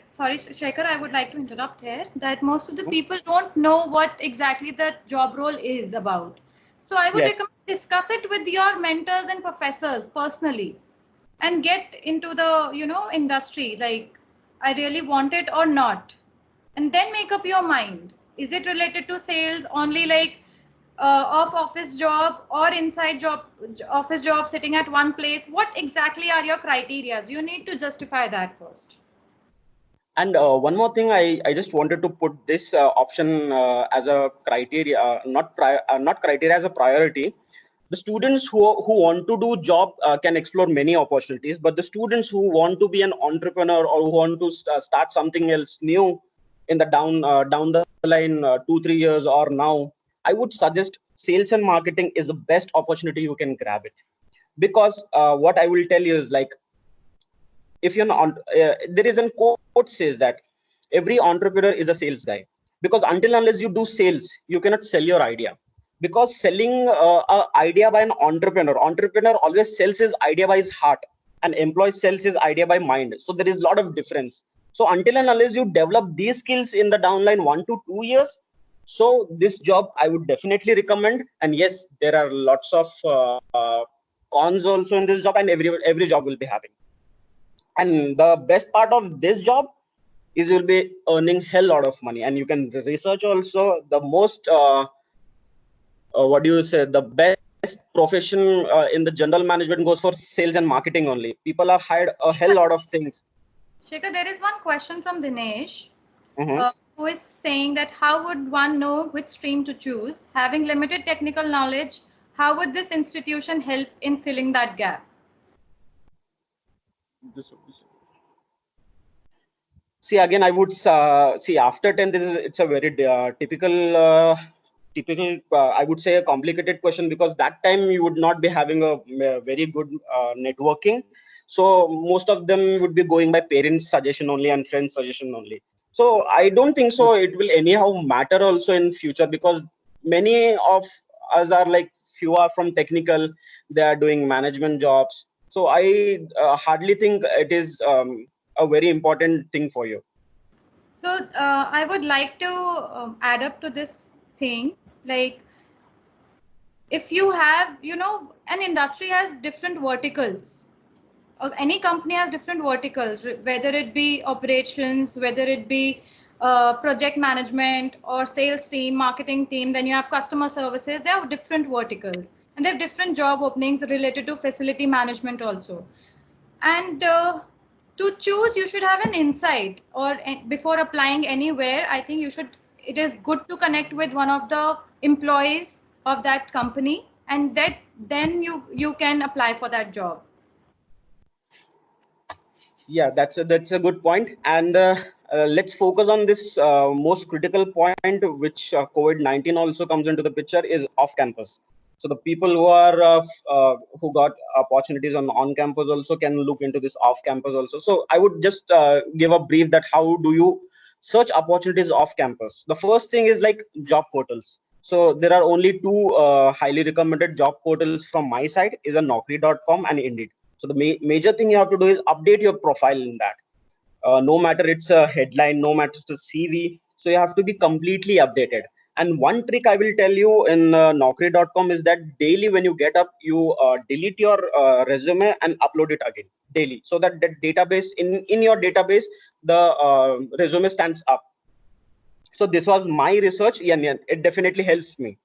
sorry, Shekhar, I would like to interrupt here, that most of the people don't know what exactly that job role is about. So I would recommend discuss it with your mentors and professors personally, and get into the industry. Like, I really want it or not, and then make up your mind. Is it related to sales only, like off office job, or inside job, office job, sitting at one place? What exactly are your criteria? You need to justify that first. And one more thing, I just wanted to put this option as a criteria, not criteria, as a priority. The students who want to do job can explore many opportunities, but the students who want to be an entrepreneur or who want to start something else new in the down the line 2-3 years or now, I would suggest sales and marketing is the best opportunity you can grab it. Because what I will tell you is, like, if you're not there is a quote says that every entrepreneur is a sales guy, because until unless you do sales, you cannot sell your idea. Because selling a idea by an entrepreneur always sells his idea by his heart, and employee sells his idea by mind. So there is a lot of difference. So until and unless you develop these skills in the downline 1 to 2 years, so this job I would definitely recommend. And yes, there are lots of cons also in this job, and every job will be having. And the best part of this job is you'll be earning hell lot of money, and you can research also the most what do you say, the best profession in the general management goes for sales and marketing only. People are hired a hell lot of things. Shekhar, there is one question from Dinesh, Mhm. who is saying that how would one know which stream to choose? Having limited technical knowledge, how would this institution help in filling that gap? See, again, I would see after 10th, it's a very typical, I would say, a complicated question, because that time you would not be having a very good networking. So most of them would be going by parents' suggestion only and friends' suggestion only. So I don't think so it will anyhow matter also in future, because many of us are like, few are from technical, they are doing management jobs. So I hardly think it is a very important thing for you. So I would like to add up to this thing, like, if you have, an industry has different verticals, or any company has different verticals, whether it be operations, whether it be project management or sales team, marketing team, then you have customer services. They have different verticals, and they have different job openings related to facility management also. And to choose, you should have an insight, or before applying anywhere, I think it is good to connect with one of the employees of that company, and then you can apply for that job. Yeah, that's a good point. And let's focus on this most critical point, which COVID-19 also comes into the picture, is off campus. So the people who are who got opportunities on campus also can look into this off campus also. So I would just give a brief that how do you search opportunities off campus. The first thing is like job portals. So there are only two highly recommended job portals from my side, is a Naukri.com and Indeed. So the major thing you have to do is update your profile in that. No matter it's a headline, no matter it's a CV. So you have to be completely updated. And one trick I will tell you in Naukri.com is that daily when you get up, you delete your resume and upload it again daily, so that the database in your database, the resume stands up. So this was my research, and it definitely helps me.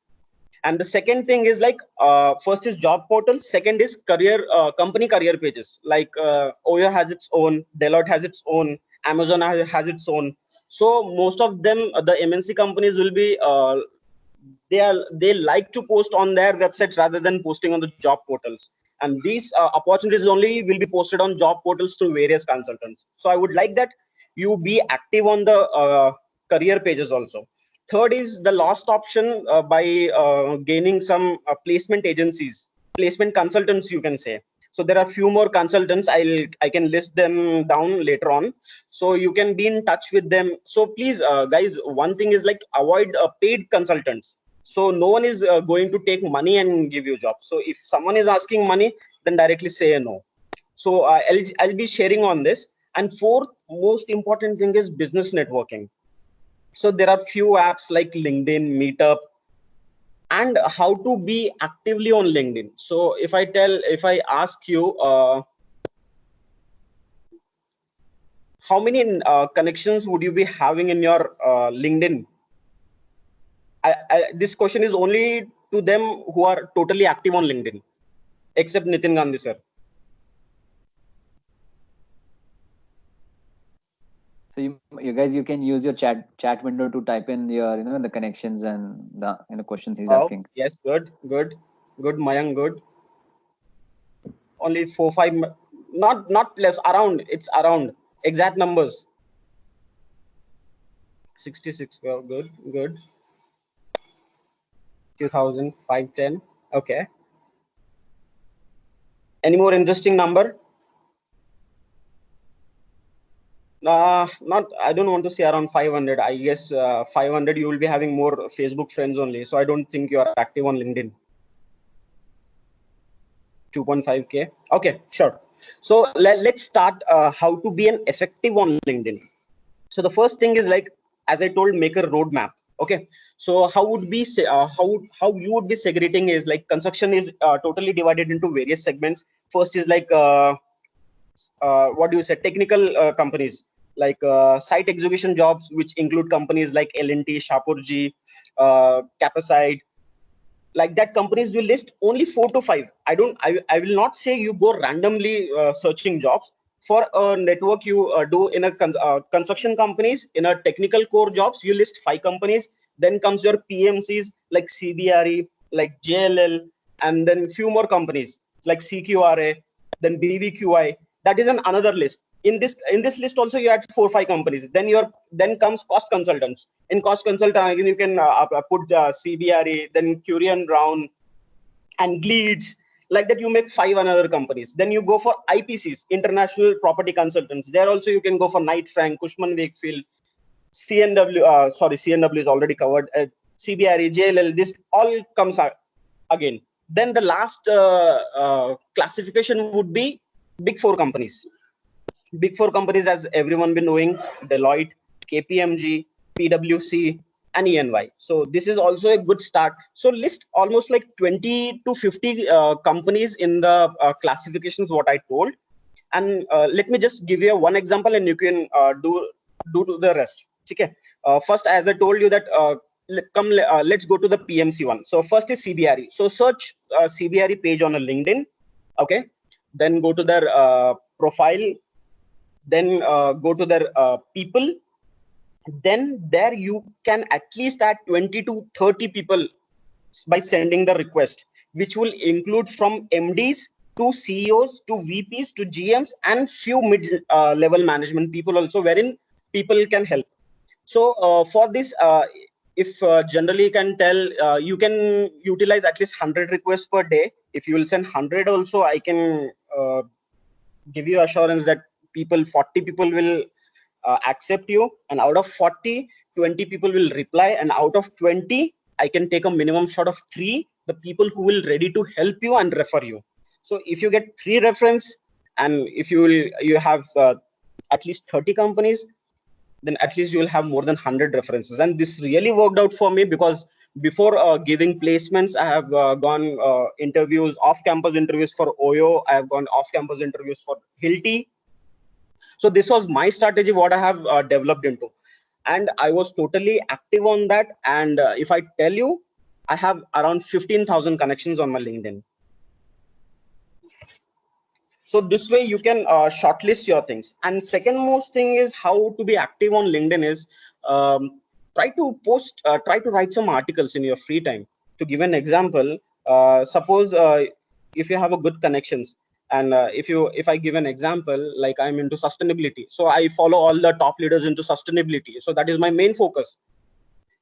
And the second thing is like first is job portal, second is career company career pages, like Oyo has its own, Deloitte has its own, Amazon has its own. So most of them, the MNC companies will be they like to post on their websites rather than posting on the job portals. And these opportunities only will be posted on job portals through various consultants. So I would like that you be active on the career pages also. Third is the last option, by gaining some placement agencies, placement consultants, you can say. So there are few more consultants. I can list them down later on. So you can be in touch with them. So please, guys, one thing is like avoid paid consultants. So no one is going to take money and give you job. So if someone is asking money, then directly say no. So I'll be sharing on this. And fourth most important thing is business networking. So there are few apps like LinkedIn, Meetup, and how to be actively on LinkedIn. So if I ask you how many connections would you be having in your LinkedIn? This question is only to them who are totally active on LinkedIn, except Nitin Gandhi sir. So you guys, you can use your chat window to type in your, the connections and the questions he's asking. Yes, good, Mayank, good. Only 4, 5, not less, around. It's around exact numbers. 66. Well, good. 2000, 510. Okay. Any more interesting number? Not. I don't want to say around 500. I guess 500. You will be having more Facebook friends only. So I don't think you are active on LinkedIn. 2.5K. Okay, sure. So let's start how to be an effective on LinkedIn. So the first thing is, like, as I told, make a roadmap. Okay. So how would be how you would be segregating is, like, construction is totally divided into various segments. First is like what do you say, technical companies, like site execution jobs, which include companies like L&T, Shapoorji, Capacide. Like that, companies will list only 4 to 5. I will not say you go randomly searching jobs. For a network, you do in a construction companies, in a technical core jobs, you list 5 companies. Then comes your PMCs like CBRE, like JLL, and then few more companies like CQRA, then BVQI. That is another list. In this list also, you add 4 5 companies. Then comes cost consultants. In cost consultant, you can put CBRE, then Curian Brown, and Gleeds. Like that, you make 5 another companies. Then you go for IPCs, international property consultants. There also you can go for Knight Frank, Cushman Wakefield, CNW. CNW is already covered. CBRE, JLL. This all comes again. Then the last classification would be Big 4 companies. Big 4 companies, as everyone been knowing, Deloitte, KPMG, PwC, and EY. So this is also a good start. So list almost like 20 to 50 companies in the classifications what I told. And let me just give you one example, and you can do the rest. Okay. First, as I told you that let's go to the PMC one. So first is CBRE. So search CBRE page on a LinkedIn. Okay. Then go to their profile. Then go to their people. Then there you can at least add 20 to 30 people by sending the request, which will include from MDs to CEOs to VPs to GMs and few mid level management people also, wherein people can help. So for this, if generally can tell, you can utilize at least 100 requests per day. If you will send 100 also, I can give you assurance that 40 people will accept you, and out of 40, 20 people will reply, and out of 20, I can take a minimum shot of 3, the people who will ready to help you and refer you. So if you get 3 reference, and if you have at least 30 companies, then at least you will have more than 100 references. And this really worked out for me, because before giving placements, I have gone interviews, off-campus interviews for OYO. I have gone off-campus interviews for Hilti. So this was my strategy, what I have developed into. And I was totally active on that. And if I tell you, I have around 15,000 connections on my LinkedIn. So this way you can shortlist your things. And second most thing is how to be active on LinkedIn is try to post, try to write some articles in your free time. To give an example, suppose if you have a good connections, and if I give an example, like I'm into sustainability, so I follow all the top leaders into sustainability. So that is my main focus.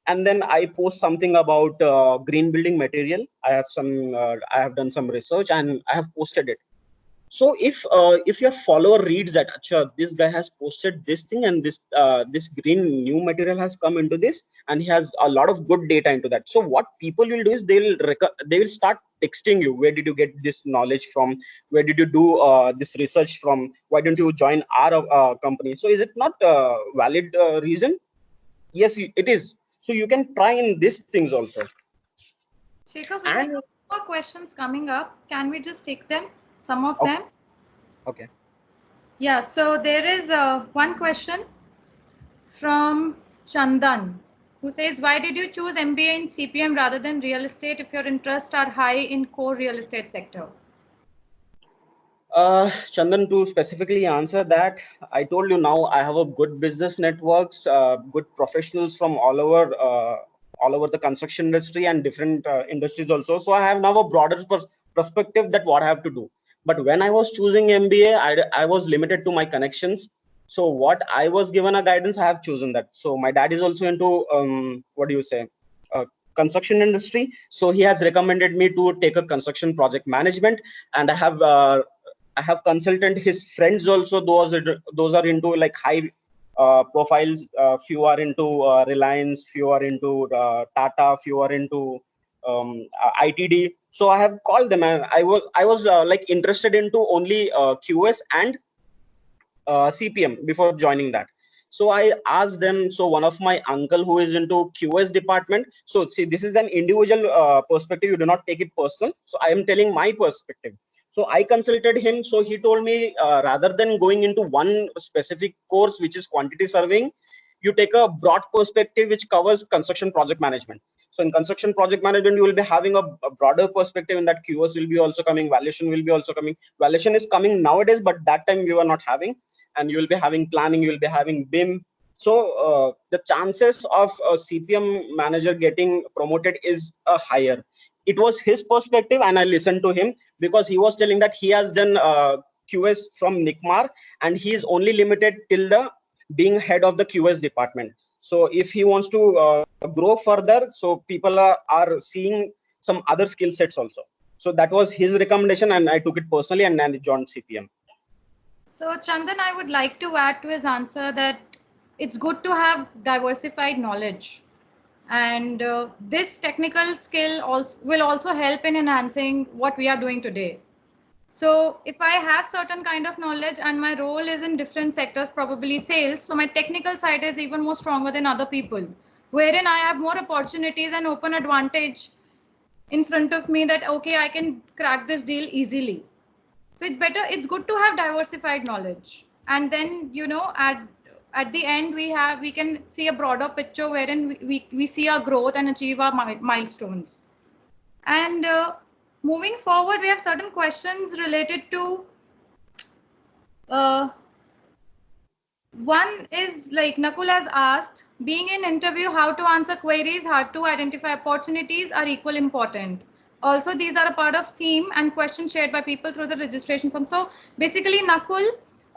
And then I post something about green building material. I have done some research and I have posted it. So if your follower reads that, Acha, this guy has posted this thing, and this green new material has come into this, and he has a lot of good data into that. So what people will do is they will start texting you. Where did you get this knowledge from? Where did you do this research from? Why don't you join our company? So is it not a valid reason? Yes, it is. So you can try in these things also. Shekhar, we have more questions coming up. Can we just take them? Some of them. Okay. Yeah, so there is one question from Chandan, who says, why did you choose MBA in CPM rather than real estate if your interests are high in core real estate sector? Chandan, to specifically answer that, I told you now I have a good business networks, good professionals from all over the construction industry and different industries also. So I have now a broader perspective that what I have to do. But when I was choosing MBA, I was limited to my connections. So what I was given a guidance, I have chosen that. So my dad is also into what do you say? Construction industry. So he has recommended me to take a construction project management, and I have consulted his friends also. Those are into like high profiles. Few are into Reliance, few are into Tata, few are into ITD. So I have called them, and I was like interested into only QS and CPM before joining that. So I asked them. So one of my uncle who is into QS department. So see, this is an individual perspective. You do not take it personal. So I am telling my perspective. So I consulted him. So he told me rather than going into one specific course, which is quantity surveying, you take a broad perspective which covers construction project management. So in construction project management, you will be having a broader perspective. In that, QS will be also coming, valuation will be also coming. Valuation is coming nowadays, but that time we were not having. And you will be having planning, you will be having BIM. So the chances of a CPM manager getting promoted is higher. It was his perspective, and I listened to him because he was telling that he has done QS from NICMAR, and he is only limited till the being head of the QS department. So if he wants to grow further, so people are seeing some other skill sets also. So that was his recommendation, and I took it personally, and then joined CPM. So Chandan, I would like to add to his answer that it's good to have diversified knowledge, and this technical skill will also help in enhancing what we are doing today. So if I have certain kind of knowledge and my role is in different sectors, probably sales, so my technical side is even more stronger than other people, wherein I have more opportunities and open advantage in front of me that, okay, I can crack this deal easily. So it's good to have diversified knowledge. And then, you know, at the end, we can see a broader picture wherein we see our growth and achieve our milestones. And moving forward, we have certain questions related to one is like Nakul has asked, being in interview, how to answer queries, how to identify opportunities are equal important. Also, these are a part of theme and questions shared by people through the registration form. So basically, Nakul,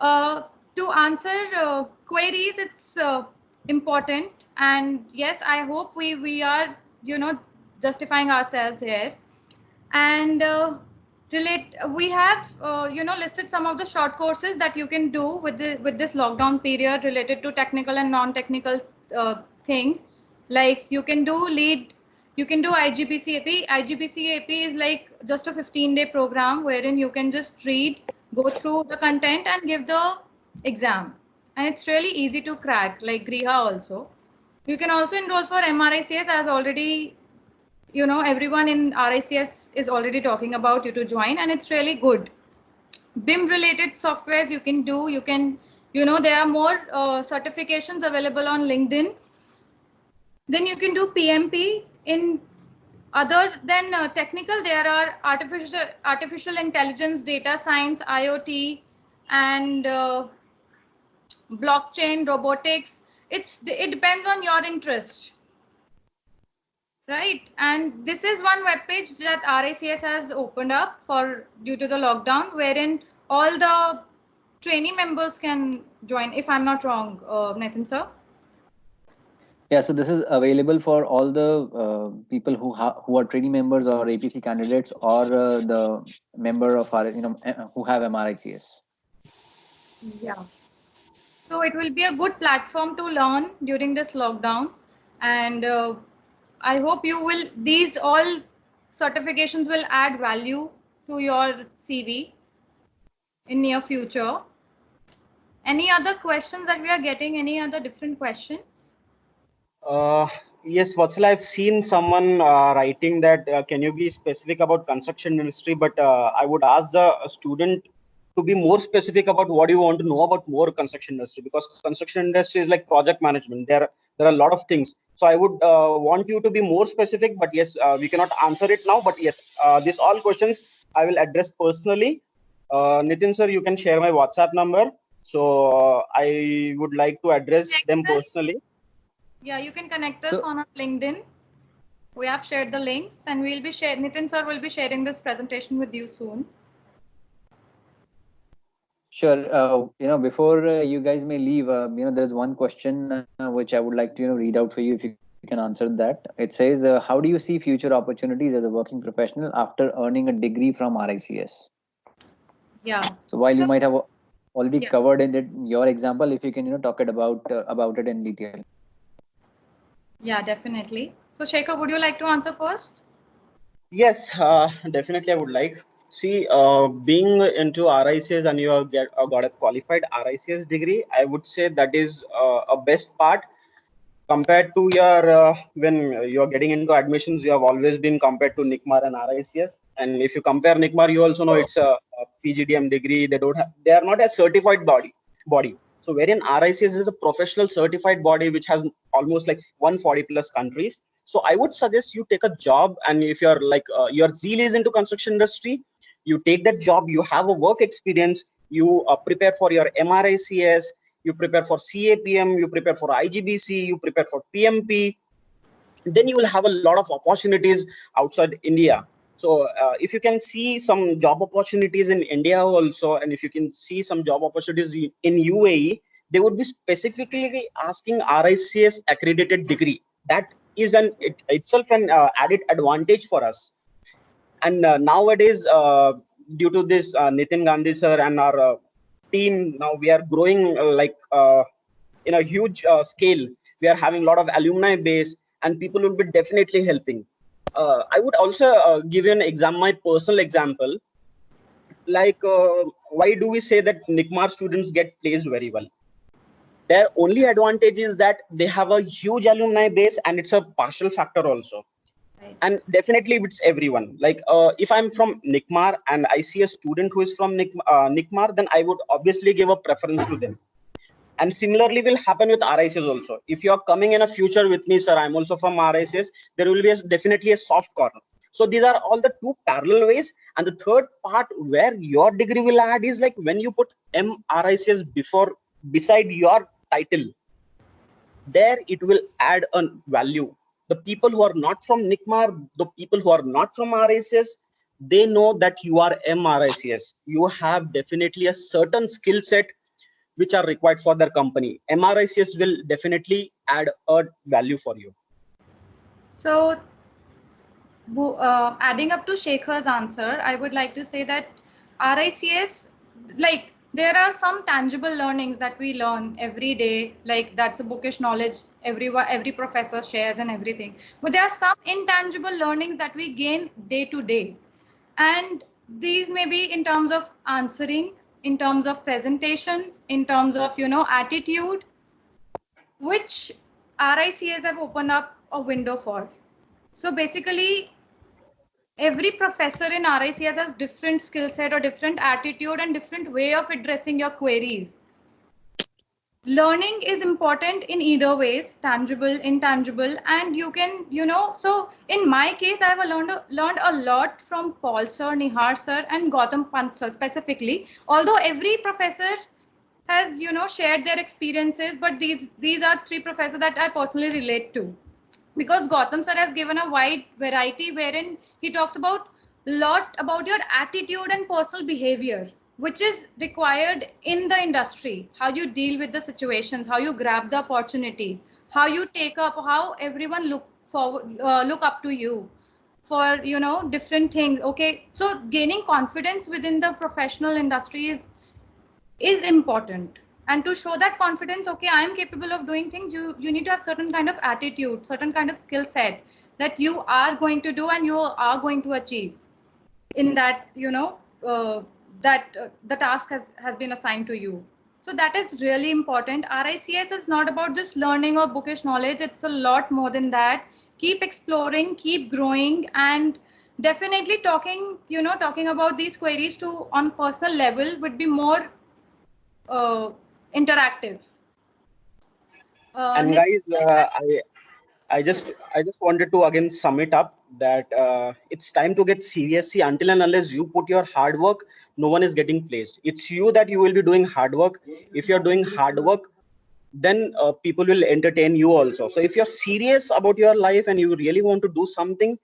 to answer queries, it's important. And yes, I hope we are, you know, justifying ourselves here. And we have you know, listed some of the short courses that you can do with this lockdown period related to technical and non-technical things. Like you can do IGBC AP. IGBC AP is like just a 15-day program wherein you can just read, go through the content and give the exam, and it's really easy to crack, like Griha also. You can also enroll for MRICS, as already, you know, everyone in RICS is already talking about you to join, and it's really good. BIM related softwares you can do. You can, you know, there are more certifications available on LinkedIn. Then you can do PMP. In other than technical, there are artificial intelligence, data science, IoT, and blockchain, robotics. It depends on your interest. Right, and this is one web page that RICS has opened up for due to the lockdown, wherein all the trainee members can join. If I'm not wrong, Nathan sir. Yeah, so this is available for all the people who are trainee members or APC candidates, or the member of our, you know, who have MRICS. Yeah. So it will be a good platform to learn during this lockdown, and I hope these all certifications will add value to your CV in near future. Any other questions that we are getting? Any other different questions? Yes, Vatsala, I've seen someone writing that can you be specific about construction industry, but I would ask the student to be more specific about what you want to know about more construction industry, because construction industry is like project management. There are a lot of things. So I would want you to be more specific, but yes, we cannot answer it now. But yes, these all questions I will address personally Nitin sir, you can share my WhatsApp number. So I would like to address them personally. Yeah, you can connect us on our LinkedIn. We have shared the links, and we'll be sharing. Nitin sir will be sharing this presentation with you soon. Sure. Before you guys may leave, there's one question which I would like to, read out for you if you can answer that. It says, how do you see future opportunities as a working professional after earning a degree from RICS? Yeah. So while you might have already covered in your example, if you can, talk it about it in detail. Yeah, definitely. So Shekhar, would you like to answer first? Yes, definitely I would like. See, being into RICS and you have got a qualified RICS degree, I would say that is a best part compared to your when you're getting into admissions. You have always been compared to NICMAR and RICS. And if you compare NICMAR, you also know it's a PGDM degree. They are not a certified body. So wherein RICS is a professional certified body which has almost like 140 plus countries. So I would suggest you take a job, and if you're like your zeal is into construction industry, you take that job, you have a work experience, you prepare for your MRICS, you prepare for CAPM, you prepare for IGBC, you prepare for PMP, then you will have a lot of opportunities outside India. So if you can see some job opportunities in India also, and if you can see some job opportunities in UAE, they would be specifically asking RICS accredited degree. That is itself an added advantage for us. And nowadays, due to this Nitin Gandhi sir and our team, now we are growing in a huge scale. We are having a lot of alumni base, and people will be definitely helping. I would also give you my personal example. Like, why do we say that NICMAR students get placed very well? Their only advantage is that they have a huge alumni base, and it's a partial factor also. And definitely it's everyone. Like if I'm from NICMAR and I see a student who is from NICMAR, then I would obviously give a preference to them. And similarly will happen with RICS also. If you are coming in a future with me, sir, I'm also from RICS, there will be definitely a soft corner. So these are all the two parallel ways. And the third part where your degree will add is like when you put MRICS beside your title, there it will add a value. The people who are not from NICMAR, the people who are not from RICS, they know that you are MRICS. You have definitely a certain skill set which are required for their company. MRICS will definitely add a value for you. So adding up to Shekhar's answer, I would like to say that RICS, like there are some tangible learnings that we learn every day, like that's a bookish knowledge every professor shares and everything. But there are some intangible learnings that we gain day to day. And these may be in terms of answering, in terms of presentation, in terms of, attitude, which RICS have opened up a window for. So basically, every professor in RICS has different skill set or different attitude and different way of addressing your queries. Learning is important in either ways, tangible, intangible, and you can, so in my case, I have learned a lot from Paul sir, Nihar sir, and Gautam Pant sir specifically. Although every professor has, shared their experiences, but these are three professors that I personally relate to. Because Gautam sir has given a wide variety wherein he talks about lot about your attitude and personal behavior, which is required in the industry, how you deal with the situations, how you grab the opportunity, how you take up, how everyone look up to you for, different things. Okay, so gaining confidence within the professional industry is important. And to show that confidence, okay, I am capable of doing things, you need to have certain kind of attitude, certain kind of skill set that you are going to do and you are going to achieve in that, the task has been assigned to you. So that is really important. RICS is not about just learning or bookish knowledge, it's a lot more than that. Keep exploring, keep growing, and definitely talking about these queries to on personal level would be more interactive. And guys, I just wanted to again sum it up that it's time to get serious. See, until and unless you put your hard work, no one is getting placed. It's you that you will be doing hard work. If you're doing hard work, then people will entertain you also. So if you're serious about your life and you really want to do something,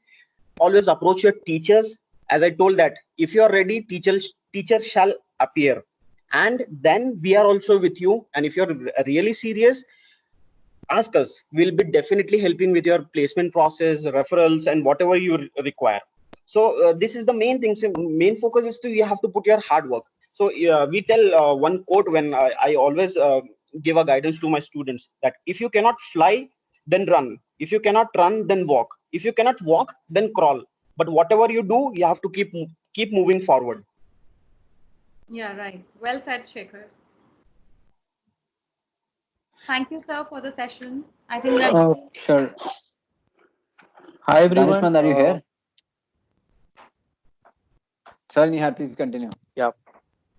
always approach your teachers. As I told that if you are ready, teachers shall appear, and then we are also with you. And if you're really serious, ask us. We'll be definitely helping with your placement process, referrals, and whatever you require. So this is the main thing. So main focus is to you have to put your hard work. So we tell one quote when I always give a guidance to my students that if you cannot fly, then run. If you cannot run, then walk. If you cannot walk, then crawl. But whatever you do, you have to keep moving forward. Yeah, right. Well said, Shekhar. Thank you, sir, for the session. I think we're Sure. Hi everyone. Danishman, are you here? Sorry, Nihar, please continue. Yeah.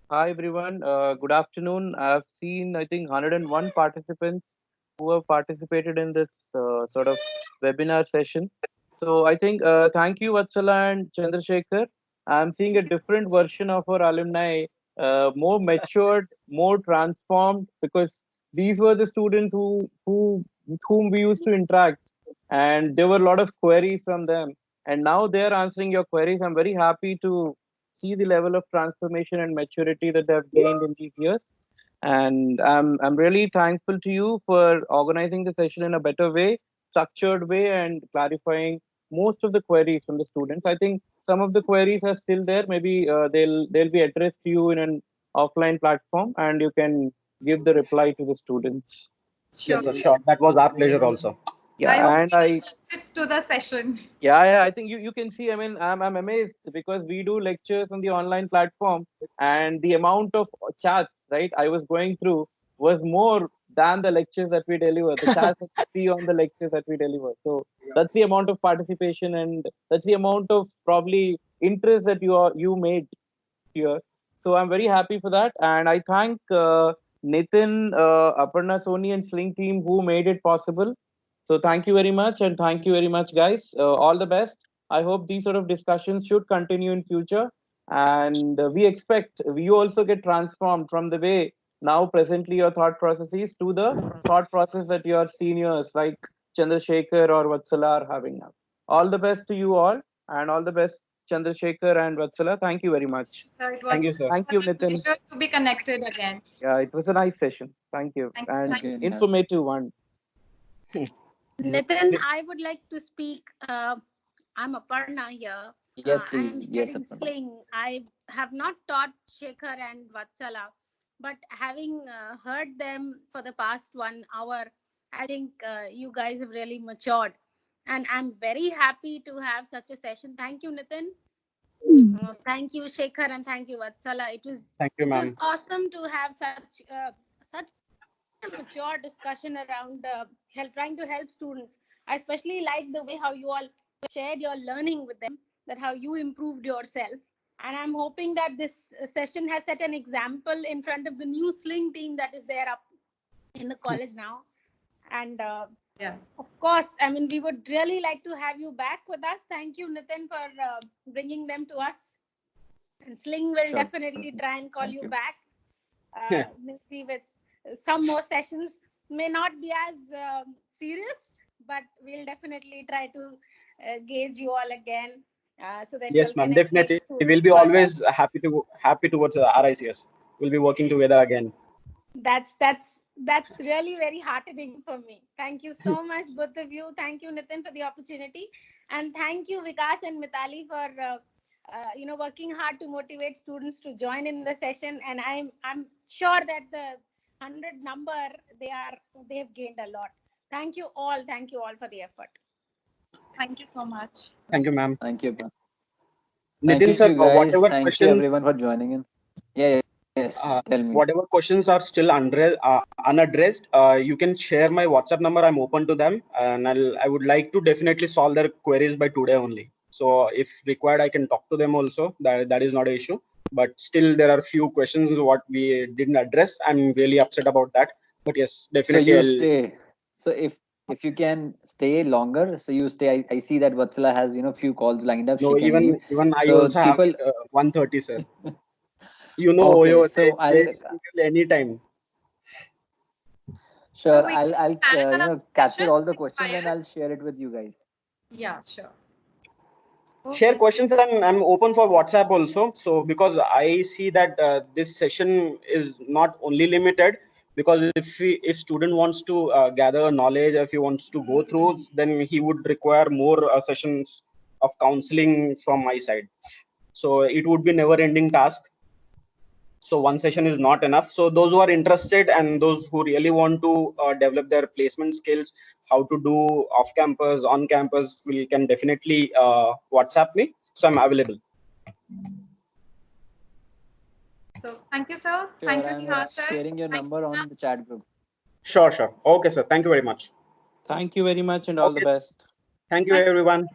Hi everyone. Good afternoon. I've seen, I think, 101 participants who have participated in this sort of webinar session. So I think thank you, Vatsala and Chandrasekhar. I'm seeing a different version of our alumni, more matured, more transformed, because these were the students with whom we used to interact, and there were a lot of queries from them. And now they're answering your queries. I'm very happy to see the level of transformation and maturity that they've gained in these years. And I'm really thankful to you for organizing the session in a better way, structured way, and clarifying most of the queries from the students. I think some of the queries are still there. Maybe they'll be addressed to you in an offline platform, and you can give the reply to the students. sure. Yes, sir, sure. That was our pleasure also. Yeah, I hope and we did justice to the session. yeah, I think you can see. I mean, I'm amazed because we do lectures on the online platform, and the amount of chats, right, I was going through was more than the lectures that we deliver. The chats that we see on the lectures that we deliver. So that's the amount of participation, and that's the amount of probably interest that you made here. So I'm very happy for that, and I thank Nitin, Aparna, Soni, and Sling team who made it possible. So thank you very much, and thank you very much, guys. All the best. I hope these sort of discussions should continue in future, and we expect you also get transformed from the way now presently your thought processes to the thought process that your seniors like Chandrasekhar or Vatsala are having now. All the best to you all, and all the best, Chandrasekhar and Vatsala. Thank you very much. So it was Thank you, sir. Thank you, a Nitin. pleasure to be connected again. Yeah, it was a nice session. Thank you, Thank you. and Thank you. informative one. Nitin, I would like to speak. I'm Aparna here. Yes, I please. am Yes, heading Aparna. Sling. I have not taught Shekhar and Vatsala, but having heard them for the past 1 hour, I think you guys have really matured. And I'm very happy to have such a session. Thank you, Nitin. Thank you, Shekhar, and thank you, Vatsala. Thank you, It was ma'am. awesome to have such a mature discussion around trying to help students. I especially like the way how you all shared your learning with them, that how you improved yourself. And I'm hoping that this session has set an example in front of the new Sling team that is there up in the college now. And Yeah. of course, I mean, we would really like to have you back with us. Thank you, Nitin, for bringing them to us. And Sling will Sure. definitely try and call Thank you you. back. Maybe with some more sessions. May not be as serious, but we'll definitely try to gauge you all again so that Yes, you ma'am. can engage Definitely. We'll students be further. always happy towards RICS. We'll be working together again. That's really very heartening for me. Thank you so much, both of you. Thank you, Nitin, for the opportunity, and thank you, Vikas and Mitali, for working hard to motivate students to join in the session. And I'm sure that the 100 number they've gained a lot. Thank you all. Thank you all for the effort. Thank you so much. Thank you, ma'am. Thank you. Thank Nitin, sir, you, guys. whatever Thank you, questions, everyone, for joining in. Yes. Tell me. whatever questions are still unaddressed, you can share my WhatsApp number. I'm open to them, and I would like to definitely solve their queries by today only. So if required, I can talk to them also. That is not an issue. But still, there are few questions what we didn't address. I'm really upset about that. But yes, So definitely. you stay. So if if you can stay longer, so you stay. I see that Vatsala has few calls lined up. No, She can leave. even I So also have people. 1:30, sir. You know, Okay, Oyo, so they I'll schedule anytime. sure. we I'll can plan a capture all session the questions and required. I'll share it with you guys. Yeah, sure. Share Okay. questions, and I'm open for WhatsApp also. So because I see that this session is not only limited, because if student wants to gather knowledge, if he wants to go through, then he would require more sessions of counseling from my side. So it would be never ending task. So one session is not enough. So those who are interested and those who really want to develop their placement skills, how to do off campus, on campus, we can definitely WhatsApp me. So I'm available. So thank you, sir. Sure, Thank you, I'm Nihar sir. sharing your Thank you, number ma'am. on the chat group. Sure. Okay, sir. Thank you very much. Thank you very much and all the Okay. best. Thank you, everyone.